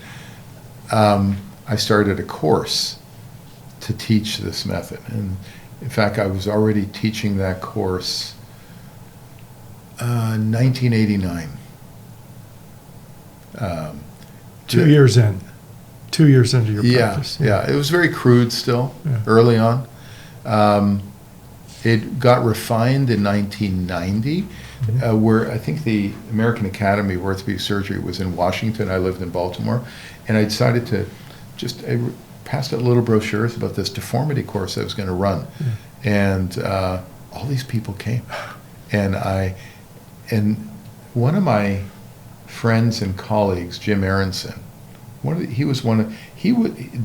I started a course to teach this method. And in fact, I was already teaching that course 1989. 2 years in. 2 years into your practice. Yeah. It was very crude still, early on. It got refined in 1990, where I think the American Academy of Orthopedic Surgery was in Washington. I lived in Baltimore. And I decided to I passed out little brochures about this deformity course I was going to run. And all these people came. And one of my friends and colleagues, Jim Aronson,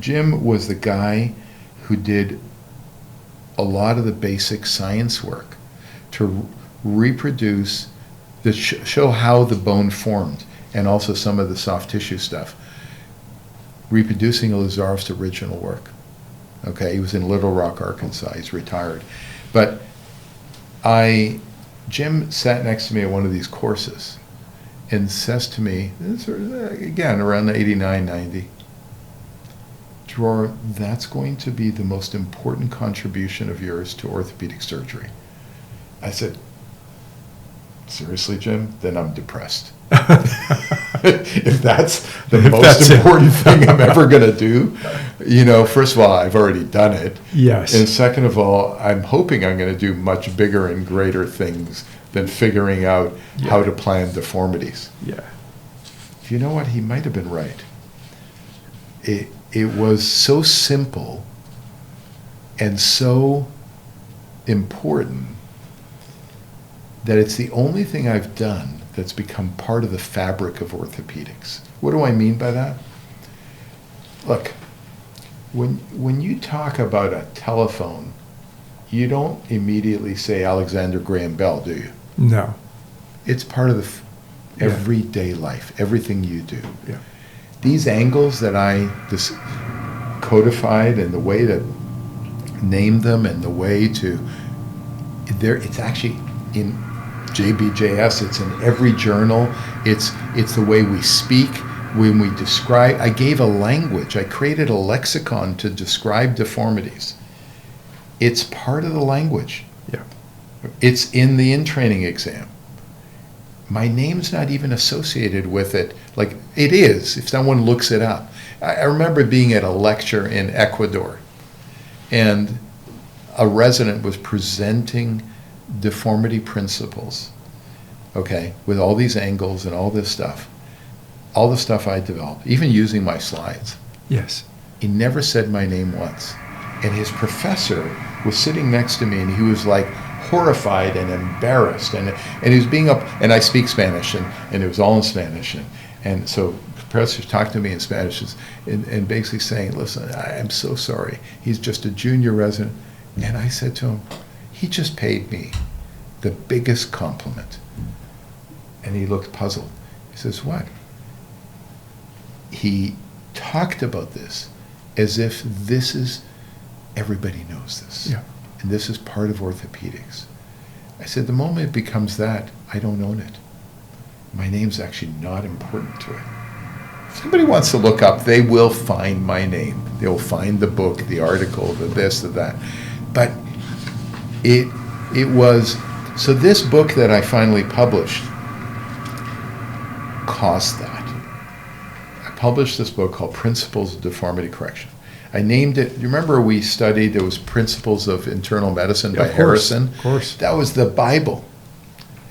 Jim was the guy who did a lot of the basic science work to reproduce, show how the bone formed, and also some of the soft tissue stuff, reproducing Illizarov's original work. Okay, he was in Little Rock, Arkansas. He's retired. But Jim sat next to me at one of these courses and says to me, again, around 89, 90, Dror, that's going to be the most important contribution of yours to orthopedic surgery. I said, seriously, Jim? Then I'm depressed. If that's the most important thing I'm ever going to do, first of all, I've already done it. Yes. And second of all, I'm hoping I'm going to do much bigger and greater things than figuring out how to plan deformities. Yeah. You know what? He might have been right. It was so simple and so important that it's the only thing I've done that's become part of the fabric of orthopedics. What do I mean by that? Look, when you talk about a telephone, you don't immediately say Alexander Graham Bell, do you? No. It's part of the everyday life, everything you do. Yeah. These angles that I codified and the way to name them and the way to, it's actually in JBJS, it's in every journal, it's the way we speak, when we describe. I gave a language, I created a lexicon to describe deformities. It's part of the language. Yeah. It's in the in-training exam. My name's not even associated with it. Like, it is, if someone looks it up. I remember being at a lecture in Ecuador, and a resident was presenting deformity principles, okay, with all these angles and all the stuff I developed, even using my slides. Yes. He never said my name once. And his professor was sitting next to me, and he was like horrified and embarrassed, and he was being up, and I speak Spanish, and it was all in Spanish, and so the professor talked to me in Spanish, and basically saying, listen, I'm so sorry, he's just a junior resident. And I said to him, he just paid me the biggest compliment. And he looked puzzled. He says, what? He talked about this as if everybody knows this. Yeah. And this is part of orthopedics. I said, the moment it becomes that, I don't own it. My name's actually not important to it. If somebody wants to look up, they will find my name. They'll find the book, the article, the this, the that. But it was, so this book that I finally published cost that. I published this book called Principles of Deformity Correction. I named it, you remember we studied, it was Principles of Internal Medicine by Harrison? Of course. That was the Bible.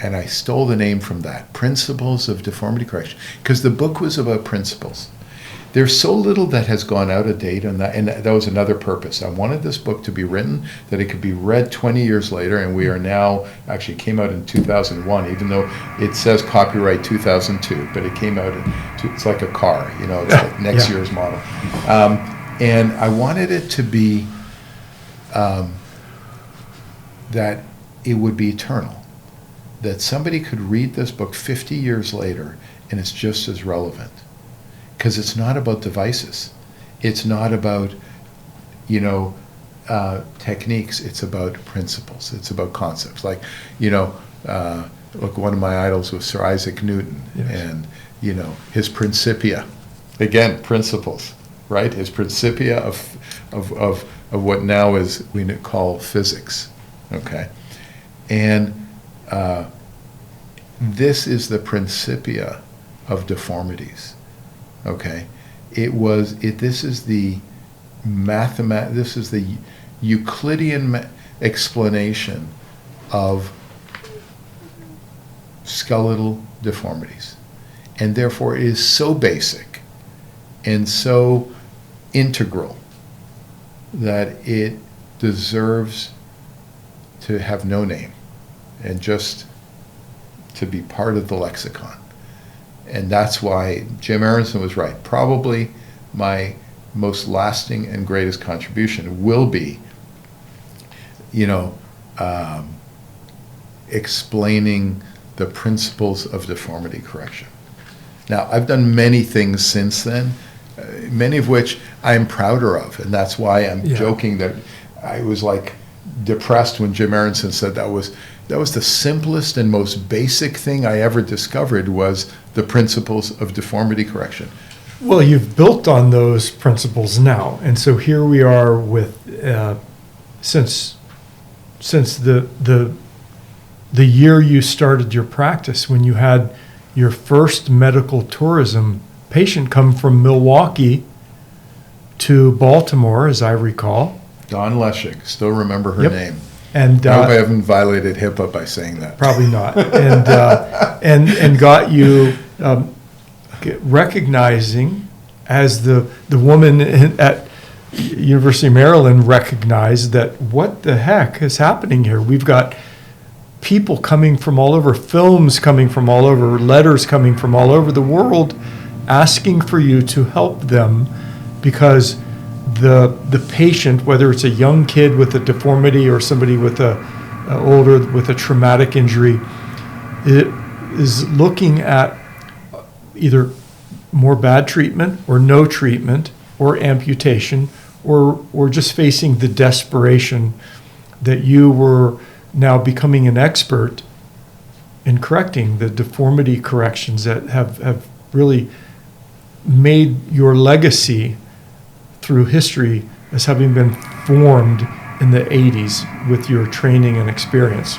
And I stole the name from that, Principles of Deformity Correction, because the book was about principles. There's so little that has gone out of date on that, and that was another purpose. I wanted this book to be written that it could be read 20 years later, and we are now, actually came out in 2001, even though it says copyright 2002, but it came out, it's like a car, it's like next year's model. And I wanted it to be that it would be eternal, that somebody could read this book 50 years later and it's just as relevant. Because it's not about devices. It's not about, techniques. It's about principles. It's about concepts. Like, look, one of my idols was Sir Isaac Newton. Yes. And, his Principia. Again, principles, right? His Principia of what now is, we call physics, okay? And this is the Principia of deformities. Okay, this is the this is the Euclidean explanation of skeletal deformities, and therefore it is so basic and so integral that it deserves to have no name and just to be part of the lexicon. And that's why Jim Aronson was right. Probably my most lasting and greatest contribution will be, explaining the principles of deformity correction. Now, I've done many things since then, many of which I'm prouder of, and that's why I'm joking that I was like depressed when Jim Aronson said that was the simplest and most basic thing I ever discovered was the principles of deformity correction. Well, you've built on those principles now, and so here we are with since the year you started your practice, when you had your first medical tourism patient come from Milwaukee to Baltimore, as I recall. Dawn Leshig, still remember her Yep. name. And I hope I haven't violated HIPAA by saying that. probably not, and got you recognizing, as the woman at University of Maryland recognized, that what the heck is happening here? We've got people coming from all over, films coming from all over, letters coming from all over the world, asking for you to help them, because the patient, whether it's a young kid with a deformity or somebody with older with a traumatic injury, it is looking at either more bad treatment or no treatment or amputation, or just facing the desperation that you were now becoming an expert in correcting the deformity corrections that have really made your legacy through history as having been formed in the 80s with your training and experience.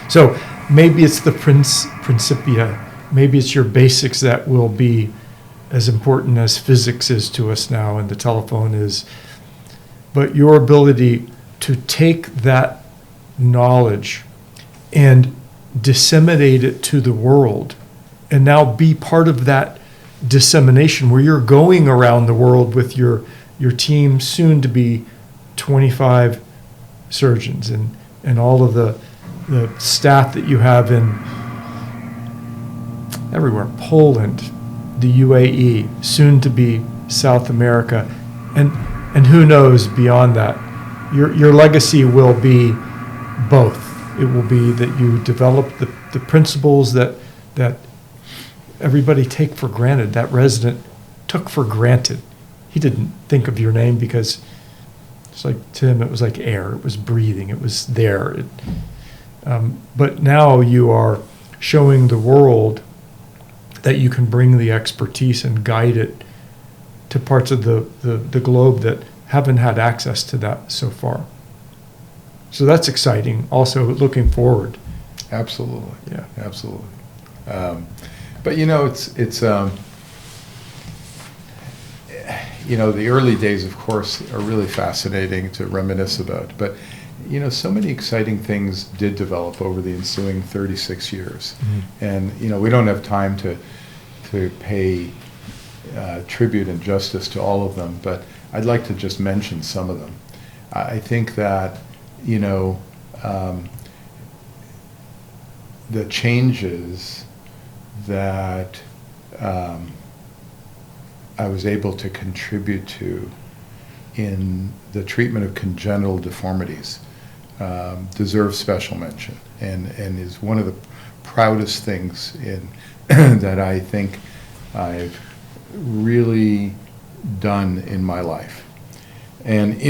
So maybe it's the principia, maybe it's your basics that will be as important as physics is to us now and the telephone is, but your ability to take that knowledge and disseminate it to the world, and now be part of that dissemination where you're going around the world with your team, soon to be 25 surgeons, and all of the staff that you have in everywhere, Poland, the UAE, soon to be South America, and who knows beyond that. Your legacy will be both. It will be that you develop the principles that everybody take for granted. That resident took for granted. He didn't think of your name because it's like, to him, it was like air. It was breathing. It was there. But now you are showing the world that you can bring the expertise and guide it to parts of the globe that haven't had access to that so far. So that's exciting. Also, looking forward. Absolutely. Yeah. Absolutely. But it's the early days, of course, are really fascinating to reminisce about. But so many exciting things did develop over the ensuing 36 years, and we don't have time to pay tribute and justice to all of them. But I'd like to just mention some of them. I think that the changes that I was able to contribute to in the treatment of congenital deformities deserves special mention, and is one of the proudest things that I think I've really done in my life. And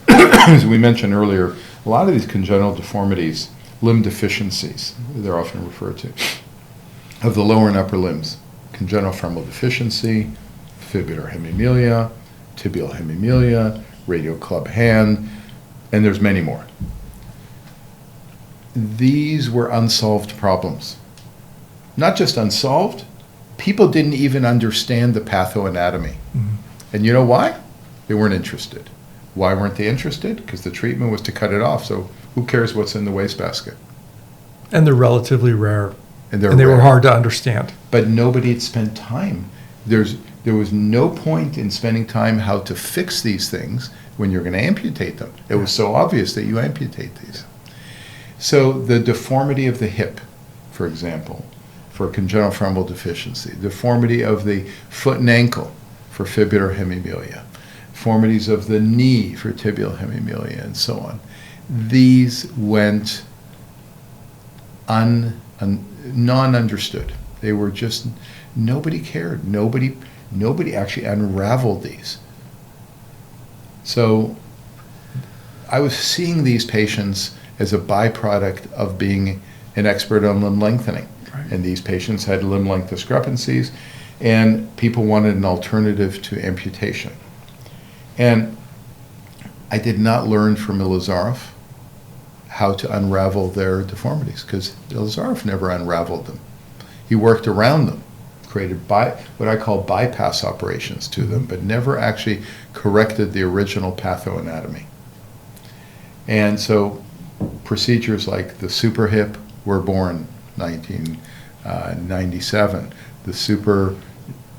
as we mentioned earlier, a lot of these congenital deformities, limb deficiencies, they're often referred to, of the lower and upper limbs: congenital femoral deficiency, fibular hemimelia, tibial hemimelia, radial club hand, and there's many more. These were unsolved problems. Not just unsolved, people didn't even understand the pathoanatomy. Mm-hmm. And you know why? They weren't interested. Why weren't they interested? Because the treatment was to cut it off, so who cares what's in the wastebasket? And they're relatively rare. And they were hard to understand. But nobody had spent time. There was no point in spending time how to fix these things when you're going to amputate them. It was so obvious that you amputate these. So the deformity of the hip, for example, for congenital femoral deficiency, deformity of the foot and ankle for fibular hemimelia, deformities of the knee for tibial hemimelia, and so on. These went non-understood. They were just, nobody cared. Nobody actually unraveled these. So I was seeing these patients as a byproduct of being an expert on limb lengthening. Right. And these patients had limb length discrepancies, And people wanted an alternative to amputation. And I did not learn from Ilizarov how to unravel their deformities, because Ilizarov never unraveled them. He worked around them, created what I call bypass operations to them, but never actually corrected the original pathoanatomy. And so procedures like the super hip were born 1997, the super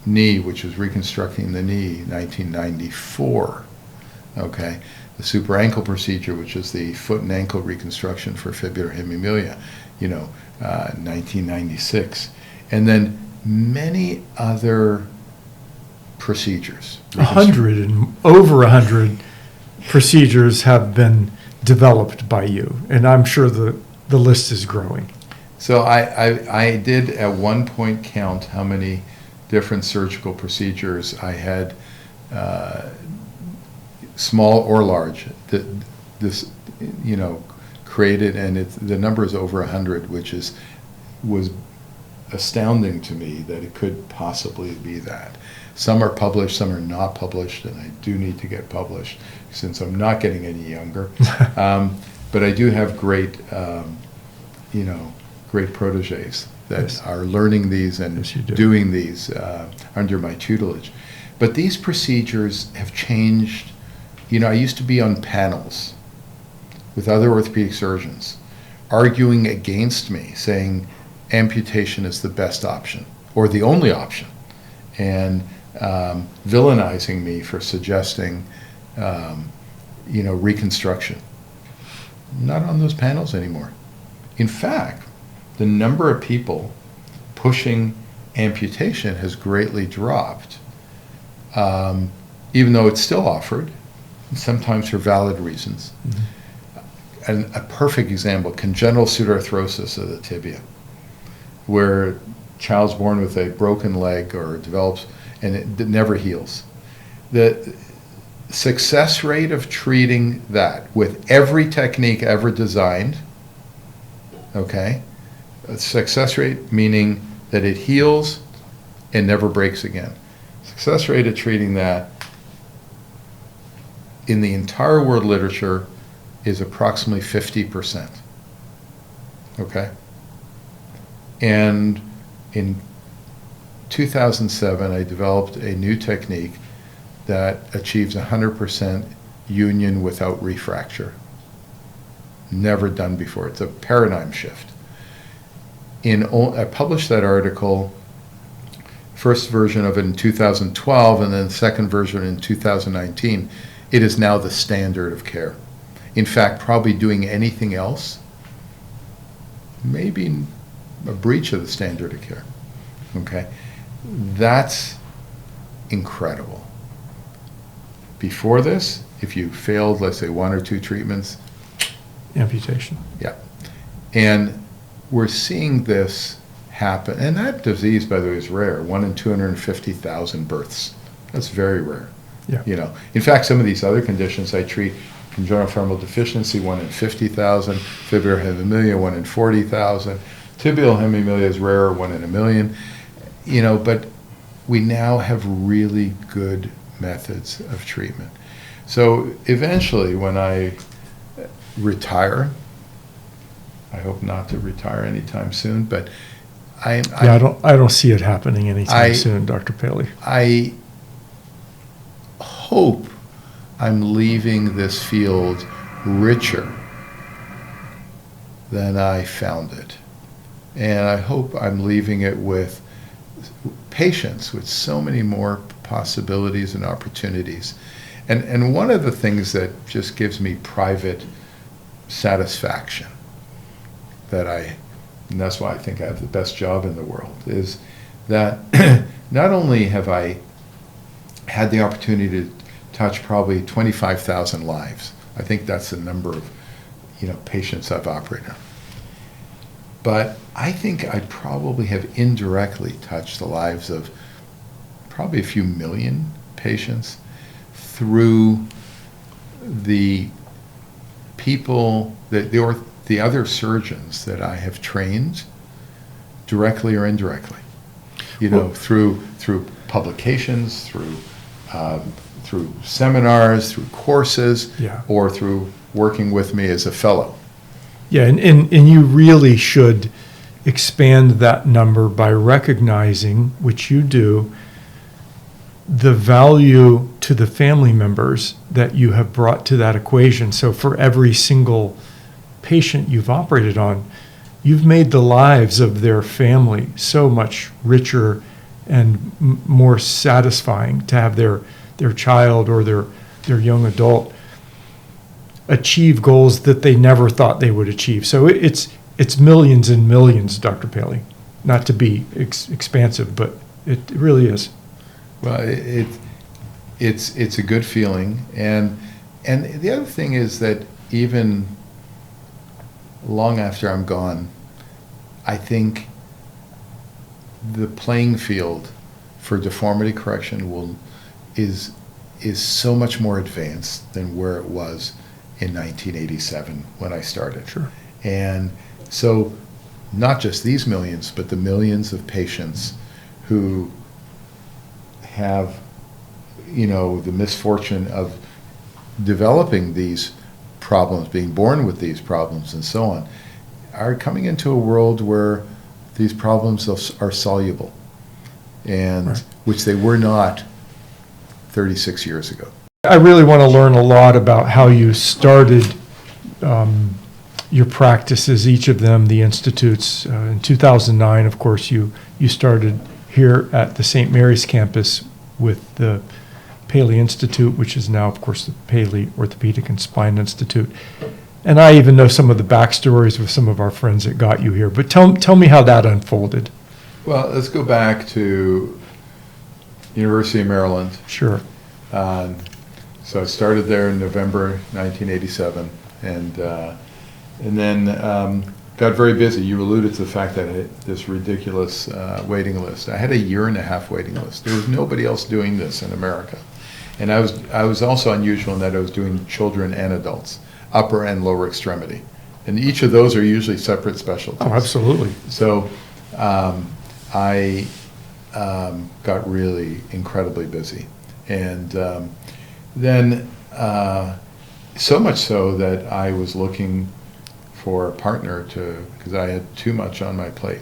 knee, which was reconstructing the knee, 1994, okay? The super ankle procedure, which is the foot and ankle reconstruction for fibular hemimelia, 1996. And then many other procedures. 100 and over 100 procedures have been developed by you, and I'm sure the list is growing. So I did at one point count how many different surgical procedures I had, small or large, created, and the number is over 100, which was astounding to me that it could possibly be that. Some are published, some are not published, and I do need to get published since I'm not getting any younger. But I do have great proteges that Yes. are learning these and Yes, you do. doing these under my tutelage. But these procedures have changed. I used to be on panels with other orthopedic surgeons arguing against me, saying amputation is the best option or the only option, and villainizing me for suggesting reconstruction. I'm not on those panels anymore. In fact, the number of people pushing amputation has greatly dropped, even though it's still offered, sometimes for valid reasons. Mm-hmm. And a perfect example, congenital pseudoarthrosis of the tibia, where a child's born with a broken leg or develops and it never heals. The success rate of treating that with every technique ever designed, okay, a success rate meaning that it heals and never breaks again. Success rate of treating that in the entire world literature is approximately 50%, okay? And in 2007, I developed a new technique that achieves 100% union without refracture. Never done before. It's a paradigm shift. I published that article, first version of it in 2012, and then the second version in 2019. It is now the standard of care. In fact, probably doing anything else may be a breach of the standard of care. Okay? That's incredible. Before this, if you failed, let's say, 1 or 2 treatments, Amputation. yeah. And we're seeing this happen. And that disease, by the way, is rare. 1 in 250,000 births. That's very rare. Yeah. In fact, some of these other conditions I treat, congenital femoral deficiency, 1 in 50,000, fibular hemimelia, 1 in 40,000, tibial hemimelia is rarer, 1 in a million. But we now have really good methods of treatment. So eventually, when I retire, I hope not to retire anytime soon, but I don't see it happening anytime soon, Dr. Paley. I hope I'm leaving this field richer than I found it. And I hope I'm leaving it with patients with so many more possibilities and opportunities. And one of the things that just gives me private satisfaction and that's why I think I have the best job in the world, is that not only have I had the opportunity to touch probably 25,000 lives. I think that's the number of patients I've operated on. But I think I probably have indirectly touched the lives of probably a few million patients through the people, the other surgeons that I have trained, directly or indirectly. through publications, through seminars, through courses, or through working with me as a fellow. Yeah, and you really should expand that number by recognizing, which you do, the value to the family members that you have brought to that equation. So for every single patient you've operated on, you've made the lives of their family so much richer and more satisfying to have their child or their young adult achieve goals that they never thought they would achieve. So it's millions and millions, Dr. Paley. Not to be expansive, but it really is. Well, it's a good feeling, and the other thing is that even long after I'm gone, I think the playing field for deformity correction is so much more advanced than where it was in 1987 when I started. Sure. And so not just these millions, but the millions of patients who have, the misfortune of developing these problems, being born with these problems and so on, are coming into a world where these problems are soluble, and right, which they were not 36 years ago. I really want to learn a lot about how you started your practices, each of them, the institutes. In 2009, of course, you started here at the St. Mary's campus with the Paley Institute, which is now, of course, the Paley Orthopedic and Spine Institute. And I even know some of the backstories with some of our friends that got you here. But tell me how that unfolded. Well, let's go back to University of Maryland. Sure. So I started there in November 1987, and then got very busy. You alluded to the fact that I had this ridiculous waiting list. I had a 1.5-year waiting list. There was nobody else doing this in America. And I was also unusual in that I was doing children and adults, upper and lower extremity. And each of those are usually separate specialties. Oh, absolutely. So I got really incredibly busy. And then so much so that I was looking for a partner because I had too much on my plate.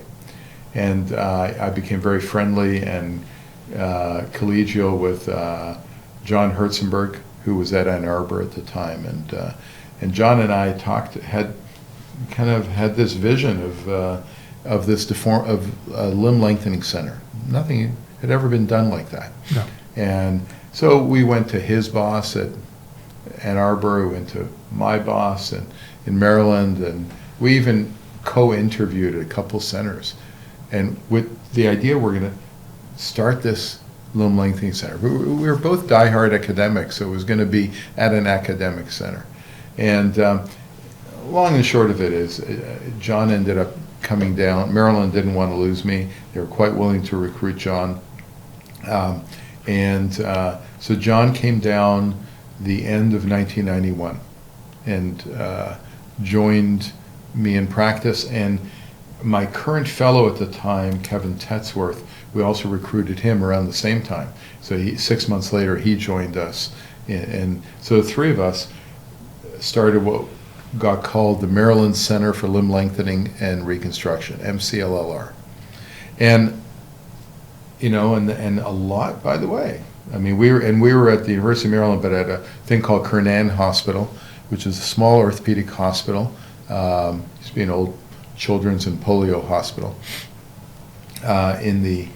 And I became very friendly and collegial with John Herzenberg, who was at Ann Arbor at the time. And John and I had this vision of this limb lengthening center. Nothing had ever been done like that. No. And so we went to his boss at Ann Arbor, we went to my boss in Maryland, and we even co-interviewed at a couple centers. And with the idea we're going to start this limb lengthening center. We were both diehard academics, so it was going to be at an academic center. And long and short of it is, John ended up coming down. Maryland didn't want to lose me. They were quite willing to recruit John. So John came down the end of 1991 and joined me in practice. And my current fellow at the time, Kevin Tetzworth, we also recruited him around the same time. So 6 months later, he joined us. And so the three of us started what got called the Maryland Center for Limb Lengthening and Reconstruction, MCLLR. And and a lot, by the way. I mean, we were at the University of Maryland, but at a thing called Kurgan Hospital, which is a small orthopedic hospital. Used to be an old children's and polio hospital in the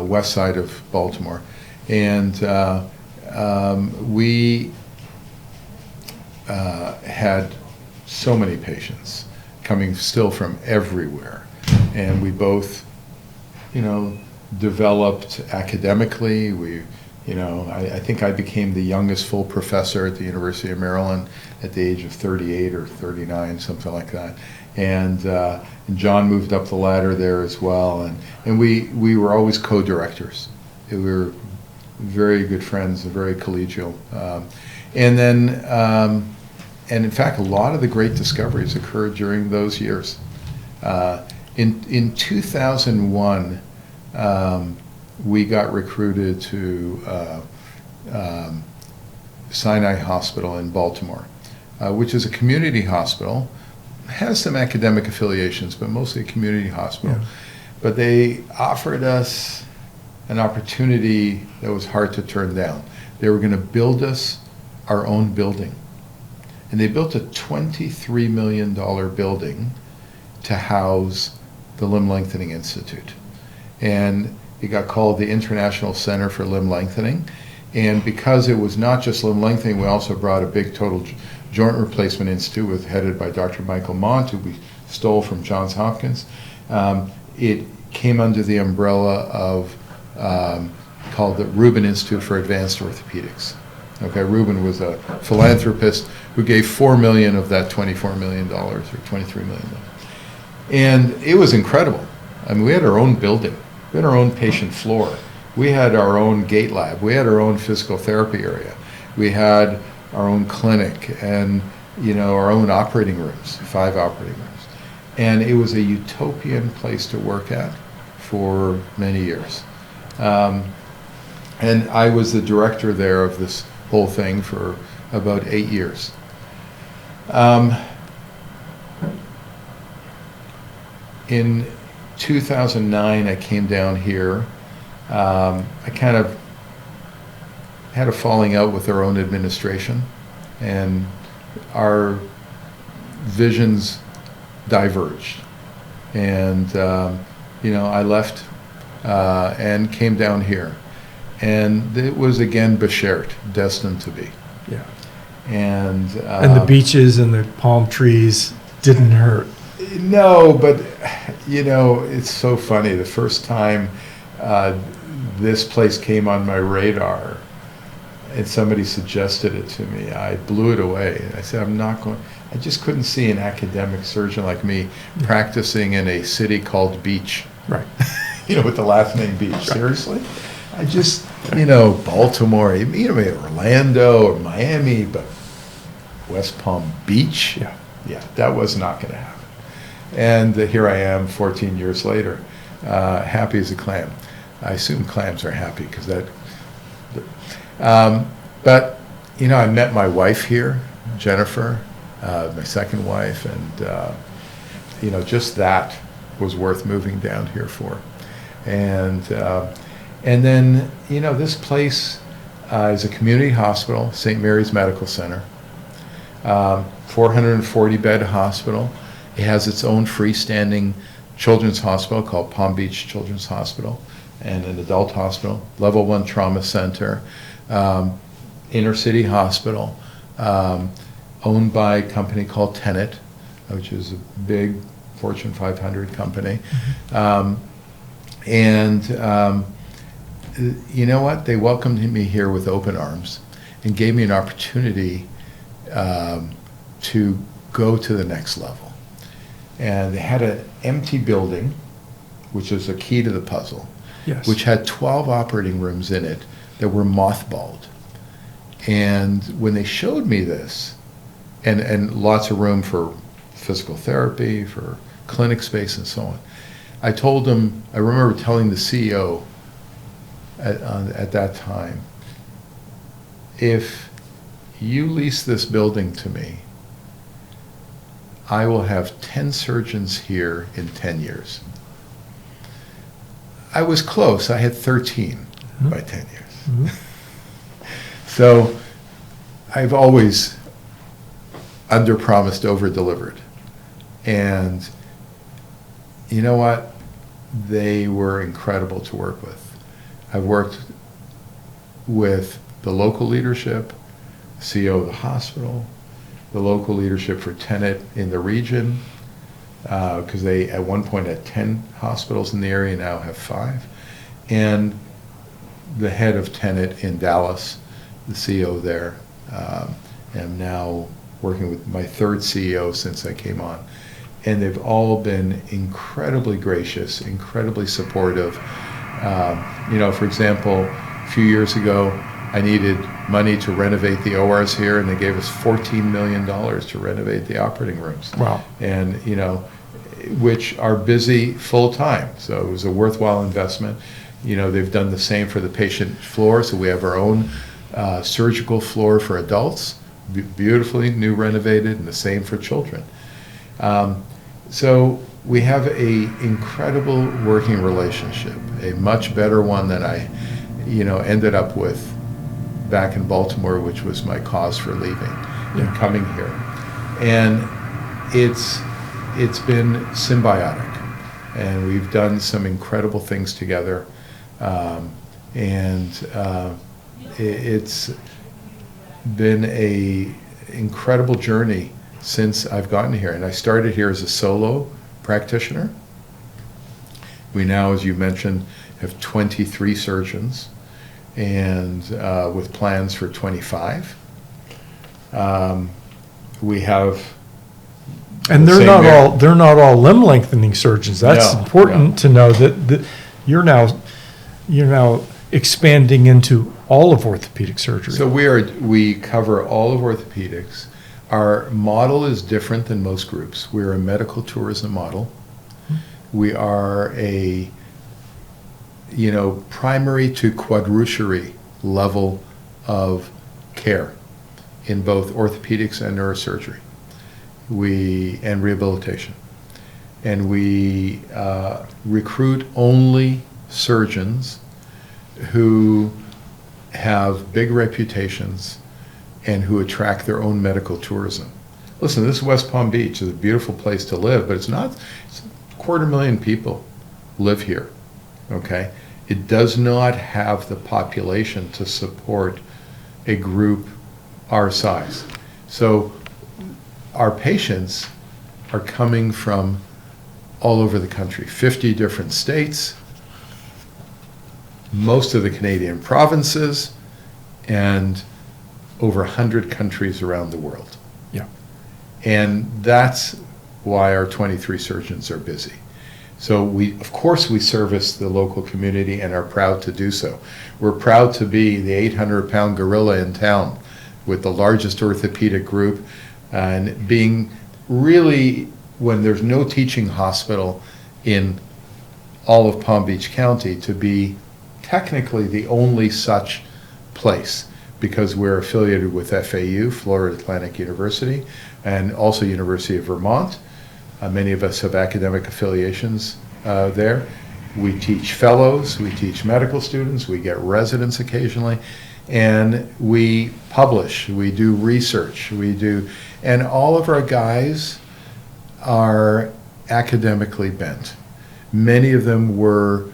west side of Baltimore. And we had so many patients coming still from everywhere. And we both, developed academically. I think I became the youngest full professor at the University of Maryland at the age of 38 or 39, something like that. And John moved up the ladder there as well. And we were always co-directors. We were very good friends and very collegial. And in fact, a lot of the great discoveries occurred during those years. In 2001, we got recruited to Sinai Hospital in Baltimore, which is a community hospital. Has some academic affiliations, but mostly a community hospital. Yeah. But they offered us an opportunity that was hard to turn down. They were going to build us our own building. And they built a $23 million building to house the Limb Lengthening Institute. And it got called the International Center for Limb Lengthening. And because it was not just limb lengthening, we also brought a big total joint replacement institute headed by Dr. Michael Mont, who we stole from Johns Hopkins. It came under the umbrella of called the Rubin Institute for Advanced Orthopedics. Okay, Rubin was a philanthropist who gave $4 million of that $24 million or $23 million. And it was incredible. I mean, we had our own building. We had our own patient floor. We had our own gait lab. We had our own physical therapy area. We had our own clinic and, our own operating rooms, 5 operating rooms. And it was a utopian place to work at for many years. And I was the director there of this whole thing for about 8 years. In 2009, I came down here. I kind of had a falling out with our own administration, and our visions diverged. And, I left and came down here. And it was, again, Bashert, destined to be. Yeah. And the beaches and the palm trees didn't hurt. No, but, it's so funny. The first time this place came on my radar and somebody suggested it to me, I blew it away. I said, I just couldn't see an academic surgeon like me practicing in a city called Beach. Right. With the last name Beach. Right. Seriously? I just, Baltimore, maybe Orlando or Miami, but West Palm Beach? Yeah, that was not going to happen. And here I am 14 years later, happy as a clam. I assume clams are happy because but, I met my wife here, Jennifer, my second wife, and, just that was worth moving down here for. And then, this place is a community hospital, St. Mary's Medical Center, 440-bed hospital. It has its own freestanding children's hospital called Palm Beach Children's Hospital, and an adult hospital, level 1 trauma center, inner city hospital, owned by a company called Tenet, which is a big Fortune 500 company. And you know what? They welcomed me here with open arms and gave me an opportunity to go to the next level. And they had an empty building, which was a key to the puzzle, yes, which had 12 operating rooms in it that were mothballed. And when they showed me this, and lots of room for physical therapy, for clinic space and so on, I told them, I remember telling the CEO at that time, if you lease this building to me, I will have 10 surgeons here in 10 years. I was close. I had 13 by 10 years. So I've always under-promised, over-delivered. And you know what? They were incredible to work with. I've worked with the local leadership, CEO of the hospital, the local leadership for Tenet in the region, because they at one point had 10 hospitals in the area, now have 5, and the head of Tenet in Dallas, the CEO there, and I'm now working with my 3rd CEO since I came on. And they've all been incredibly gracious, incredibly supportive. For example, a few years ago, I needed money to renovate the ORs here, and they gave us $14 million to renovate the operating rooms. Wow. And, which are busy full time. So it was a worthwhile investment. They've done the same for the patient floor, so we have our own surgical floor for adults, beautifully new renovated, and the same for children. So we have a incredible working relationship, a much better one than I, ended up with back in Baltimore, which was my cause for leaving and coming here. And it's been symbiotic, and we've done some incredible things together. It's been a incredible journey since I've gotten here. And I started here as a solo practitioner. We now, as you mentioned, have 23 surgeons, and with plans for 25. We have, and they're not all limb lengthening surgeons. That's important to know that you're now expanding into all of orthopedic surgery. So we cover all of orthopedics. Our model is different than most groups. We're a medical tourism model. We are a primary to quadrutiary level of care in both orthopedics and neurosurgery, and rehabilitation. And we recruit only surgeons who have big reputations and who attract their own medical tourism. Listen, this is West Palm Beach. It's a beautiful place to live, but it's 250,000 people live here, okay? It does not have the population to support a group our size. So our patients are coming from all over the country, 50 different states, most of the Canadian provinces, and over 100 countries around the world. Yeah. And that's why our 23 surgeons are busy. So of course we service the local community and are proud to do so. We're proud to be the 800-pound gorilla in town with the largest orthopedic group, and being really, when there's no teaching hospital in all of Palm Beach County, to be technically the only such place, because we're affiliated with FAU, Florida Atlantic University, and also University of Vermont. Many of us have academic affiliations there. We teach fellows, we teach medical students, we get residents occasionally, and we publish, we do research, and all of our guys are academically bent. Many of them were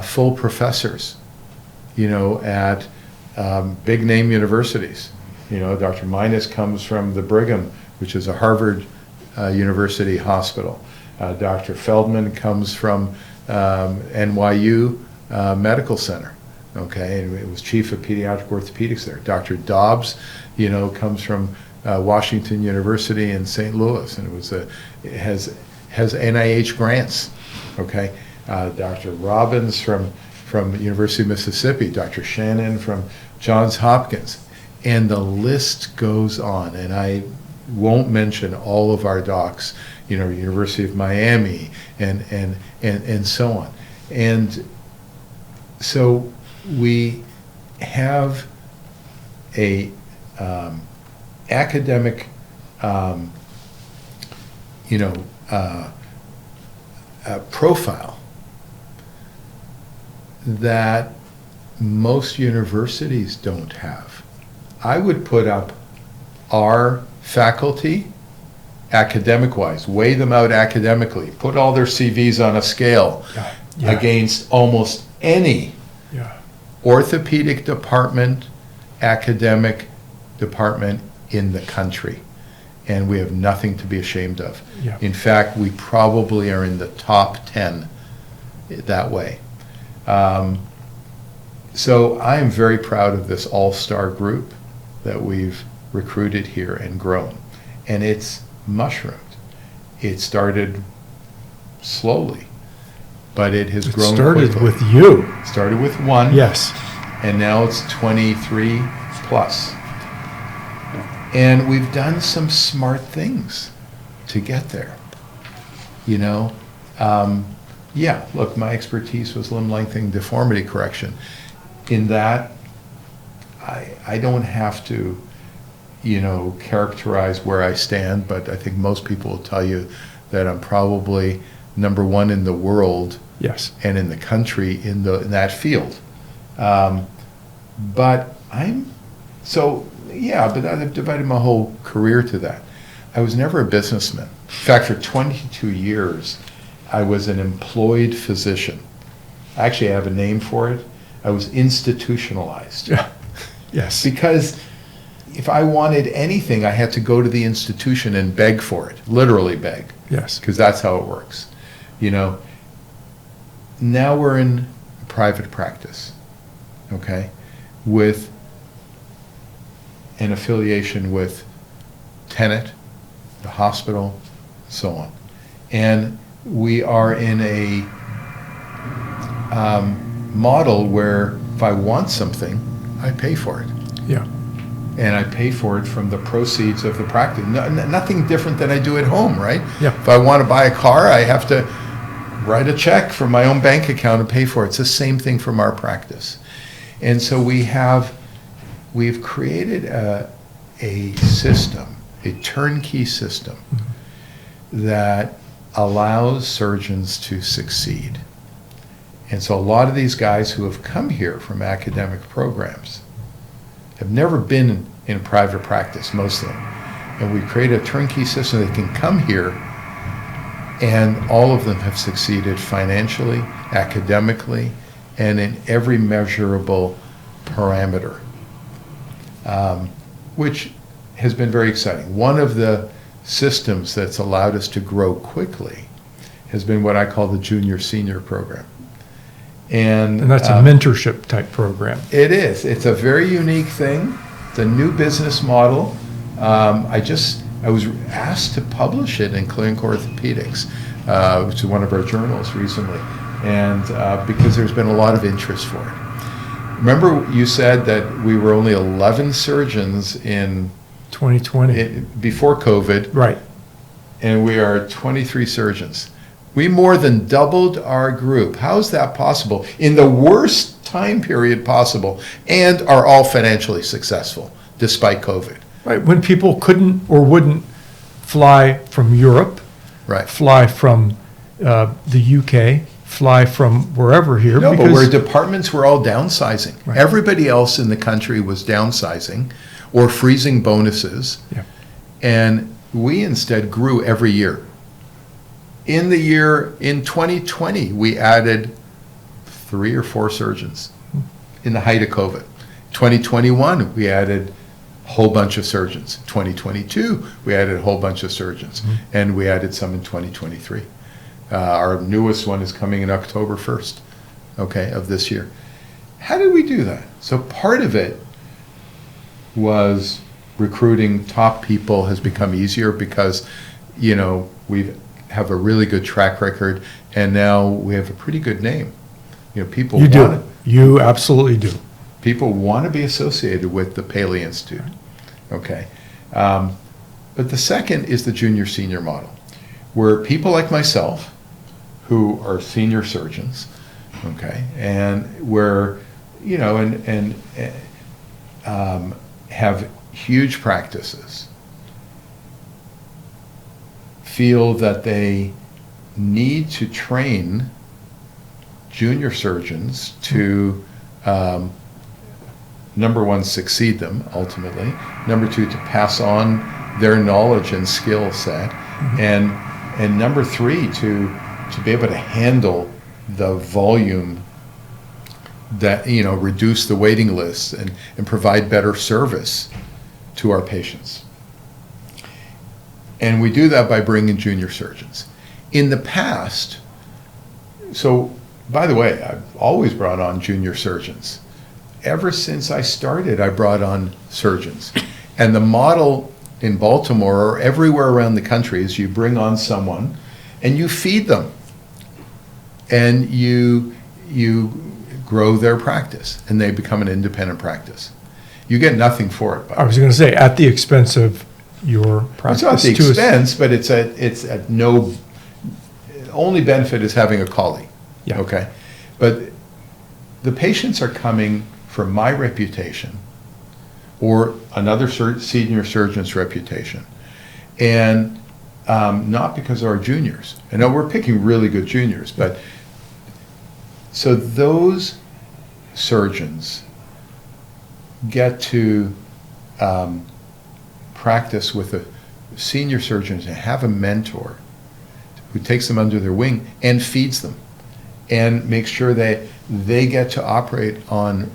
full professors, at big name universities. Dr. Minus comes from the Brigham, which is a Harvard University hospital. Dr. Feldman comes from NYU Medical Center, okay, and it was chief of pediatric orthopedics there. Dr. Dobbs, comes from Washington University in St. Louis, and it has NIH grants, okay. Dr. Robbins from University of Mississippi, Dr. Shannon from Johns Hopkins, and the list goes on. And I won't mention all of our docs, University of Miami, and so on. And so we have a academic, profile that most universities don't have. I would put up our faculty academic-wise, weigh them out academically, put all their CVs on a scale against almost any orthopedic department, academic department in the country. And we have nothing to be ashamed of. Yeah. In fact, we probably are in the top 10 that way. So I am very proud of this all-star group that we've recruited here and grown. And it's mushroomed. It started slowly, but it has grown started quickly. With you. Started with one. Yes. And now it's 23 plus. And we've done some smart things to get there. Yeah, look, my expertise was limb lengthening, deformity correction. In that, I don't have to, characterize where I stand, but I think most people will tell you that I'm probably number one in the world, Yes. and in the country in that field. But I've devoted my whole career to that. I was never a businessman. In fact, for 22 years, I was an employed physician. Actually, I have a name for it. I was institutionalized. Yeah. Yes. Because if I wanted anything, I had to go to the institution and beg for it, literally beg. Yes. Because that's how it works. Now we're in private practice, okay, with an affiliation with Tenet, the hospital, so on. And we are in a model where if I want something, I pay for it. Yeah. And I pay for it from the proceeds of the practice. Nothing different than I do at home, right? Yeah. If I want to buy a car, I have to write a check from my own bank account and pay for it. It's the same thing from our practice. And so we've created a system, a turnkey system, that allows surgeons to succeed. And so a lot of these guys who have come here from academic programs have never been in private practice, most of them. And we create a turnkey system that can come here, and all of them have succeeded financially, academically, and in every measurable parameter, which has been very exciting. One of the systems that's allowed us to grow quickly has been what I call the junior-senior program. And that's a mentorship type program. It is. It's a very unique thing. It's a new business model. I was asked to publish it in Clinical Orthopedics, which is one of our journals recently, and because there's been a lot of interest for it. Remember you said that we were only 11 surgeons in 2020. Before COVID. Right. And we are 23 surgeons. We more than doubled our group. How is that possible? In the worst time period possible, and are all financially successful despite COVID. Right. When people couldn't or wouldn't fly from Europe, Right. fly from the UK, fly from wherever here. No, but where departments were all downsizing. Right. Everybody else in the country was downsizing or freezing bonuses. Yeah. And we instead grew every year. In 2020, we added 3 or 4 surgeons in the height of COVID. 2021, we added a whole bunch of surgeons. 2022, we added a whole bunch of surgeons. And we added some in 2023. Our newest one is coming in October 1st, of this year. How did we do that? So part of it was recruiting top people has become easier because, we have a really good track record, and now we have a pretty good name. People You absolutely do. People want to be associated with the Paley Institute. Okay. But the second is the junior-senior model, where people like myself, who are senior surgeons, and where, have huge practices, feel that they need to train junior surgeons to, number one, succeed them ultimately, number two, to pass on their knowledge and skill set, and number three, to be able to handle the volume that, reduce the waiting lists and provide better service to our patients. And we do that by bringing junior surgeons. In the past, so by the way, I've always brought on junior surgeons. Ever since I started, I brought on surgeons. And the model in Baltimore or everywhere around the country is you bring on someone and you feed them. And you grow their practice and they become an independent practice. You get nothing for it. I was going to say, at the expense of your practice. It's not the expense, but it's at no, only benefit is having a colleague. Yeah. Okay, but the patients are coming for my reputation or another senior surgeon's reputation, and not because of our juniors. I know we're picking really good juniors, but so those surgeons get to practice with a senior surgeons and have a mentor who takes them under their wing and feeds them and makes sure that they get to operate on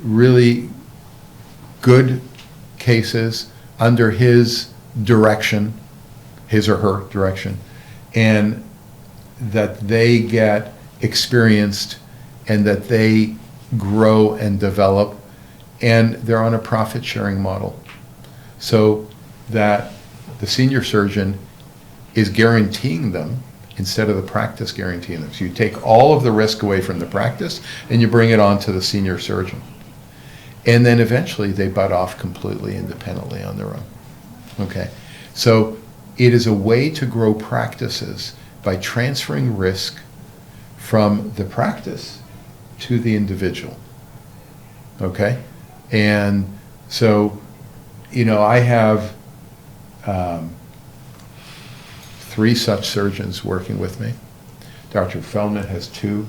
really good cases under his direction, his or her direction, and that they get experienced and that they grow and develop, and they're on a profit sharing model. So that the senior surgeon is guaranteeing them instead of the practice guaranteeing them. So you take all of the risk away from the practice and you bring it on to the senior surgeon. And then eventually they butt off completely independently on their own. Okay? So it is a way to grow practices by transferring risk from the practice to the individual. Okay? And so, I have 3 such surgeons working with me. Dr. Feldman has 2.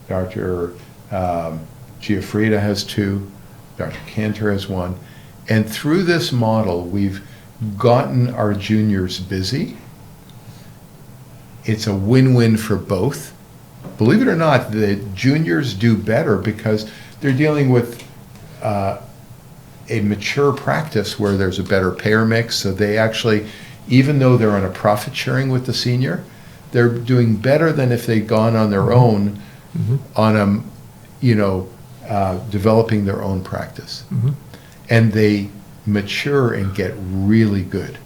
Dr. Giuffrida has 2. Dr. Cantor has 1. And through this model, we've gotten our juniors busy. It's a win-win for both. Believe it or not, the juniors do better because they're dealing with a mature practice where there's a better payer mix. So they actually, even though they're on a profit sharing with the senior, they're doing better than if they'd gone on their own on developing their own practice. And they mature and get really good.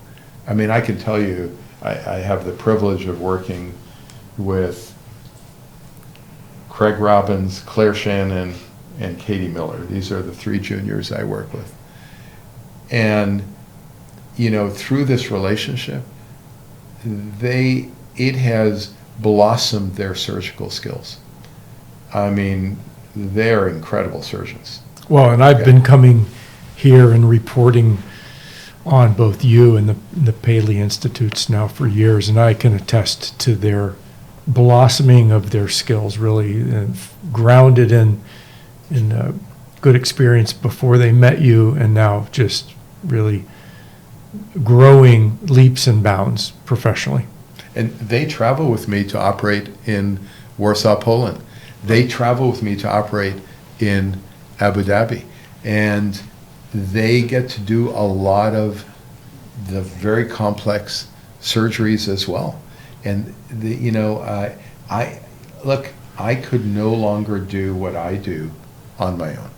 I mean, I can tell you, I have the privilege of working with Craig Robbins, Claire Shannon, and Katie Miller. These are the 3 juniors I work with. And, through this relationship, it has blossomed their surgical skills. I mean, they're incredible surgeons. Well, and I've been coming here and reporting on both you and the Paley Institutes now for years, and I can attest to their blossoming of their skills, really grounded in good experience before they met you, and now just really growing leaps and bounds professionally. And they travel with me to operate in Warsaw, Poland. They travel with me to operate in Abu Dhabi. And they get to do a lot of the very complex surgeries as well. And I could no longer do what I do on my own.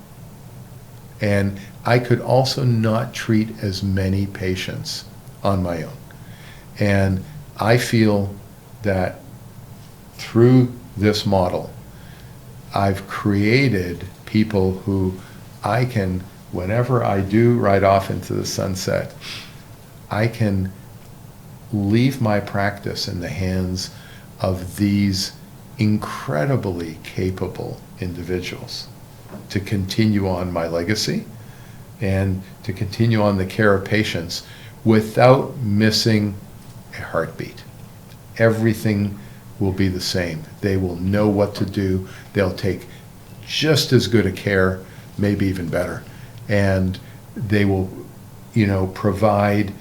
And I could also not treat as many patients on my own. And I feel that through this model, I've created people who I can, whenever I do ride off into the sunset, I can leave my practice in the hands of these incredibly capable individuals to continue on my legacy and to continue on the care of patients without missing a heartbeat. Everything will be the same. They will know what to do. They'll take just as good a care, maybe even better. And they will, provide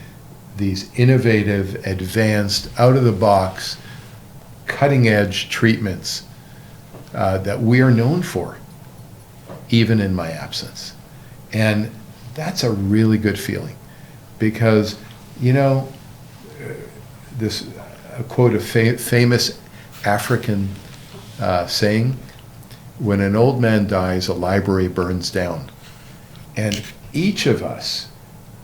these innovative, advanced, out-of-the-box, cutting-edge treatments that we are known for, even in my absence. And that's a really good feeling because, this a quote of famous African saying, when an old man dies, a library burns down. And each of us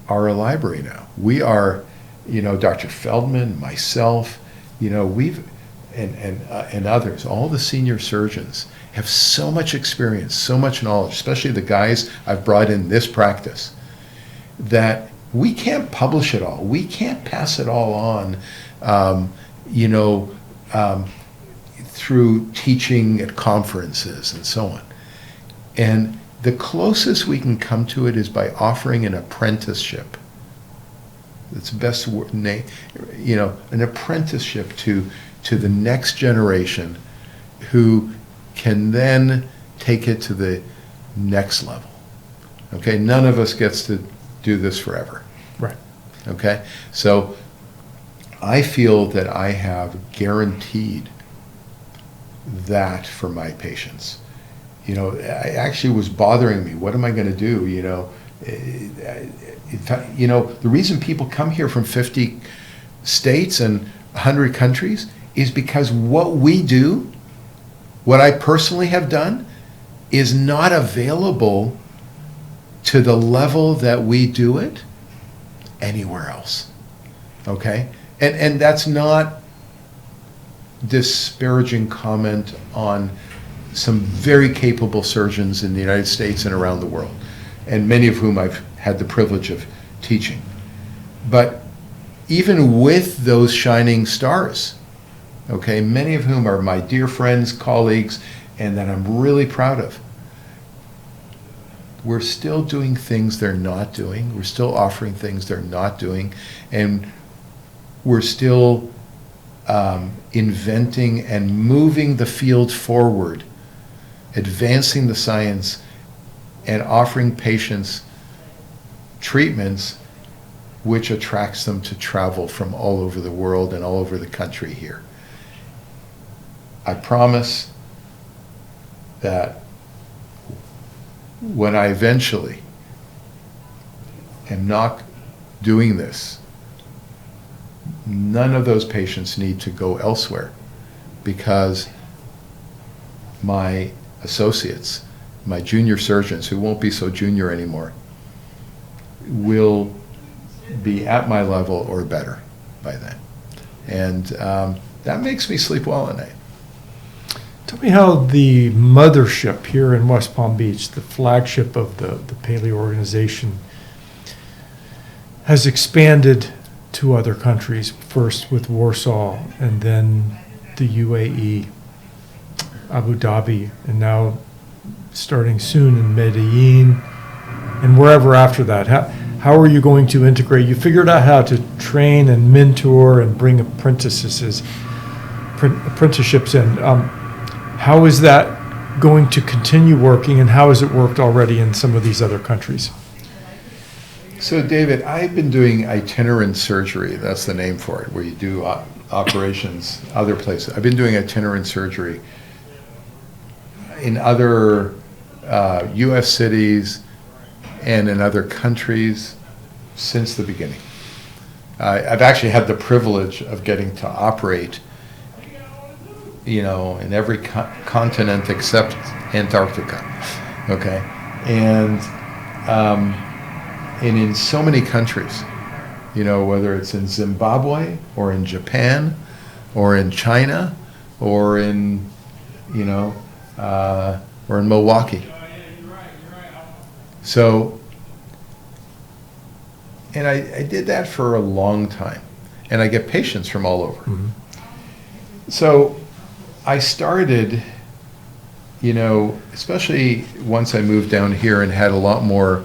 are a library now. We are, Dr. Feldman, myself, we've, and others, all the senior surgeons have so much experience, so much knowledge, especially the guys I've brought in this practice, that we can't publish it all. We can't pass it all on, through teaching at conferences and so on. And the closest we can come to it is by offering an apprenticeship. It's the best name, an apprenticeship to the next generation who can then take it to the next level. Okay, none of us gets to do this forever. Right. Okay, so I feel that I have guaranteed that for my patients. I actually was bothering me. What am I going to do? The reason people come here from 50 states and 100 countries is because what we do, what I personally have done, is not available to the level that we do it anywhere else. Okay? And that's not disparaging comment on some very capable surgeons in the United States and around the world, and many of whom I've had the privilege of teaching. But even with those shining stars, okay, many of whom are my dear friends, colleagues, and that I'm really proud of, we're still doing things they're not doing. We're still offering things they're not doing. And we're still inventing and moving the field forward, advancing the science, and offering patients treatments which attracts them to travel from all over the world and all over the country here. I promise that when I eventually am not doing this, none of those patients need to go elsewhere, because my associates, my junior surgeons, who won't be so junior anymore, will be at my level or better by then. And that makes me sleep well at night. Tell me how the mothership here in West Palm Beach, the flagship of the Paley organization, has expanded to other countries, first with Warsaw and then the UAE, Abu Dhabi, and now starting soon in Medellin and wherever after that. How are you going to integrate? You figured out how to train and mentor and bring apprenticeships in. How is that going to continue working, and how has it worked already in some of these other countries? So, David, I've been doing itinerant surgery. That's the name for it, where you do operations other places. I've been doing itinerant surgery in other U.S. cities and in other countries since the beginning. I've actually had the privilege of getting to operate, in every continent except Antarctica, okay? And in so many countries, whether it's in Zimbabwe or in Japan or in China or in, or in Milwaukee. So, and I did that for a long time, and I get patients from all over. Mm-hmm. So I started, especially once I moved down here and had a lot more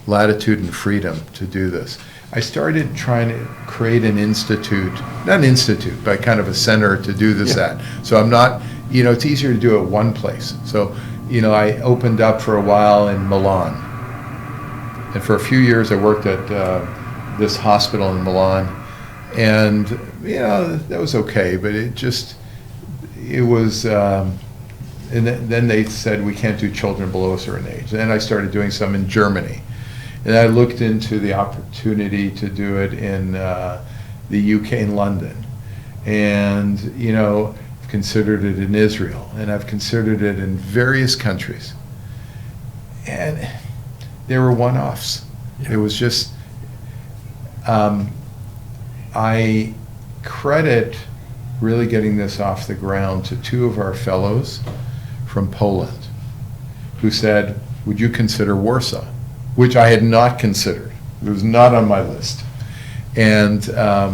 latitude and freedom to do this, I started trying to create an institute, not an institute, but kind of a center to do this at. So I'm not, it's easier to do it one place. So, I opened up for a while in Milan. And for a few years I worked at this hospital in Milan. And, that was okay, but it was, and then they said we can't do children below a certain age. And then I started doing some in Germany. And I looked into the opportunity to do it in the UK, in London. And, I've considered it in Israel. And I've considered it in various countries. And there were one-offs. Yeah. It was just, I credit really getting this off the ground to two of our fellows from Poland who said, would you consider Warsaw? Which I had not considered. It was not on my list. And, Dr.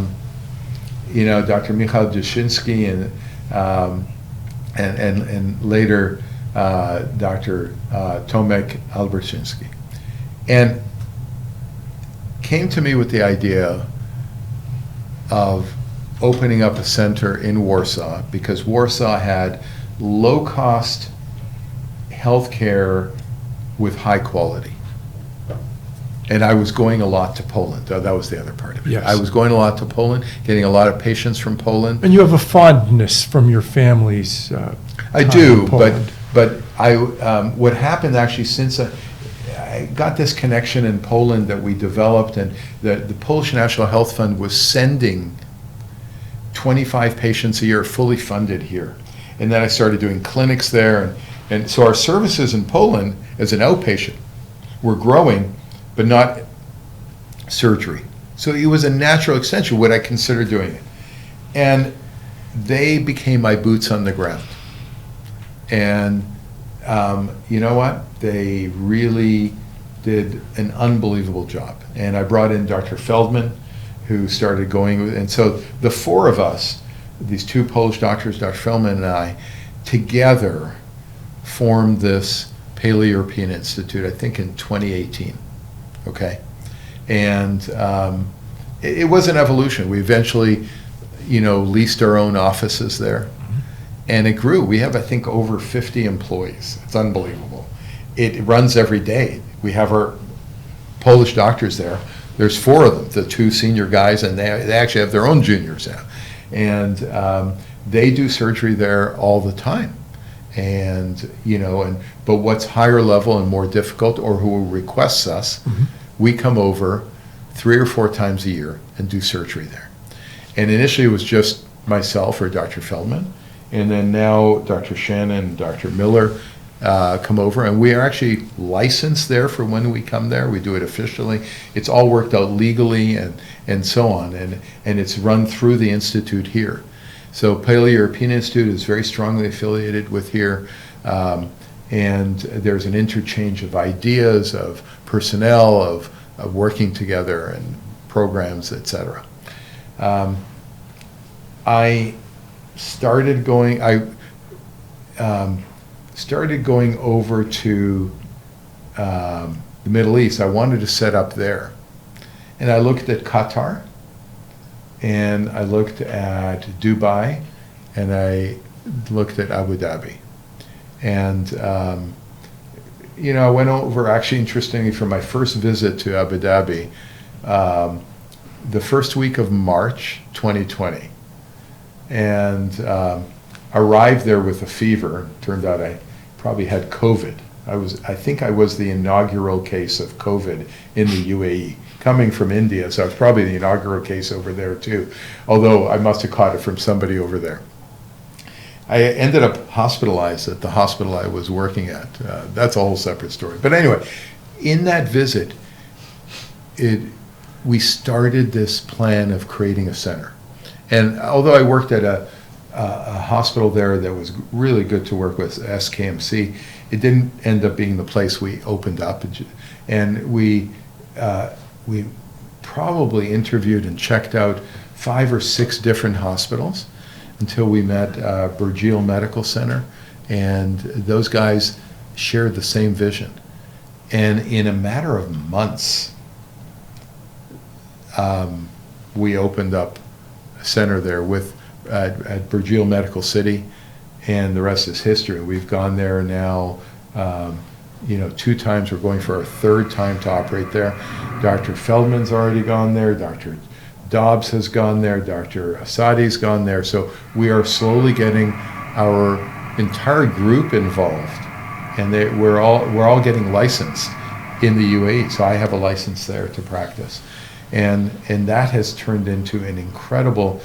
Michał Jashinsky and and later Dr. Tomek Alberczynski, and came to me with the idea of opening up a center in Warsaw, because Warsaw had low-cost healthcare with high quality. And I was going a lot to Poland. That was the other part of it. Yes. I was going a lot to Poland, getting a lot of patients from Poland. And you have a fondness from your family's I time do, in Poland. but I what happened actually since I got this connection in Poland that we developed, and the Polish National Health Fund was sending 25 patients a year fully funded here. And then I started doing clinics there, and so our services in Poland as an outpatient were growing, but not surgery. So it was a natural extension, would I consider doing it? And they became my boots on the ground. And you know what? They really did an unbelievable job. And I brought in Dr. Feldman, who started going, and so the four of us, these two Polish doctors, Dr. Feldman and I, together formed this Paley European Institute, I think in 2018, okay? And it was an evolution. We eventually, leased our own offices there, and it grew. We have, I think, over 50 employees. It's unbelievable. It runs every day. We have our Polish doctors there. There's four of them, the two senior guys, and they actually have their own juniors now. And they do surgery there all the time. And, but what's higher level and more difficult, or who requests us, we come over 3 or 4 times a year and do surgery there. And initially it was just myself or Dr. Feldman, and then now Dr. Shannon and Dr. Miller come over, and we are actually licensed there for when we come there. We do it officially. It's all worked out legally and so on, and it's run through the institute here. So Paley European Institute is very strongly affiliated with here, and there's an interchange of ideas, of personnel, of working together and programs, etc. I started going over to the Middle East. I wanted to set up there. And I looked at Qatar, and I looked at Dubai, and I looked at Abu Dhabi. And, I went over, actually, interestingly, for my first visit to Abu Dhabi, the first week of March 2020. And arrived there with a fever. Turned out I probably had COVID. I think I was the inaugural case of COVID in the UAE, coming from India, so I was probably the inaugural case over there too, although I must have caught it from somebody over there. I ended up hospitalized at the hospital I was working at. That's a whole separate story. But anyway, in that visit, we started this plan of creating a center. And although I worked at a hospital there that was really good to work with, SKMC, it didn't end up being the place we opened up. And we probably interviewed and checked out 5 or 6 different hospitals until we met Burjeel Medical Center, and those guys shared the same vision. And in a matter of months, we opened up a center there at Burjeel Medical City, and the rest is history. We've gone there now, 2 times. We're going for our 3rd time to operate there. Dr. Feldman's already gone there. Dr. Dobbs has gone there. Dr. Asadi's gone there. So we are slowly getting our entire group involved, and we're all getting licensed in the UAE. So I have a license there to practice, and that has turned into an incredible,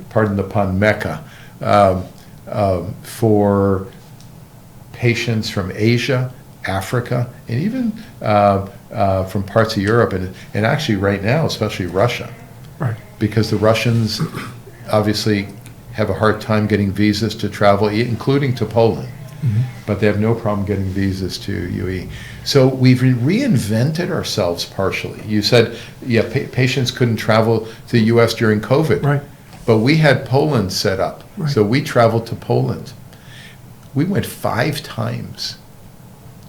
pardon the pun, mecca for patients from Asia, Africa, and even from parts of Europe, and actually right now, especially Russia. Right. Because the Russians obviously have a hard time getting visas to travel, including to Poland. Mm-hmm. But they have no problem getting visas to UAE. So we've reinvented ourselves partially. You said, patients couldn't travel to the U.S. during COVID. Right. But we had Poland set up. Right. So we traveled to Poland. We went 5 times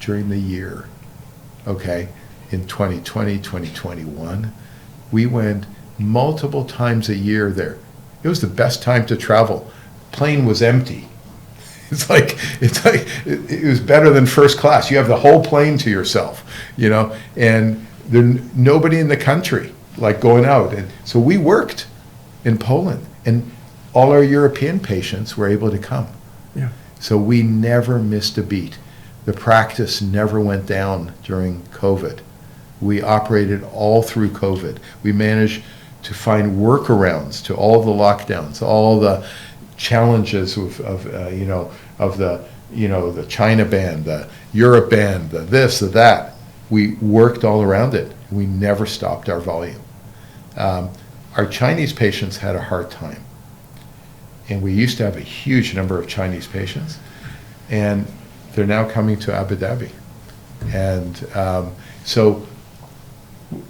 during the year, okay, in 2020, 2021. We went multiple times a year there. It was the best time to travel. Plane was empty. It was better than first class. You have the whole plane to yourself, you know, and there's nobody in the country like going out. And so we worked in Poland, and all our European patients were able to come. Yeah. So we never missed a beat. The practice never went down during COVID. We operated all through COVID. We managed to find workarounds to all the lockdowns, all the challenges of the China ban, the Europe ban, the this, the that. We worked all around it. We never stopped our volume. Our Chinese patients had a hard time. And we used to have a huge number of Chinese patients. And they're now coming to Abu Dhabi. And so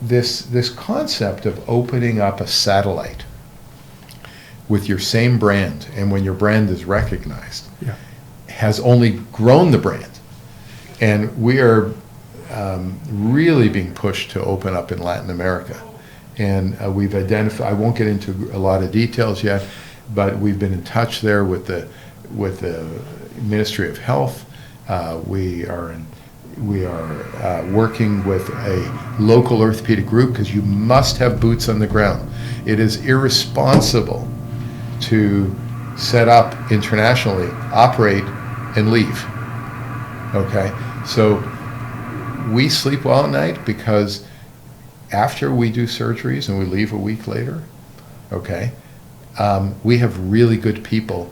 this concept of opening up a satellite with your same brand, and when your brand is recognized, Yeah. has only grown the brand. And we are really being pushed to open up in Latin America. And we've identified, I won't get into a lot of details yet, but we've been in touch there with the Ministry of Health. We are working with a local orthopedic group, because you must have boots on the ground. It is irresponsible to set up internationally, operate, and leave. Okay? So we sleep well at night, because after we do surgeries and we leave a week later, okay, we have really good people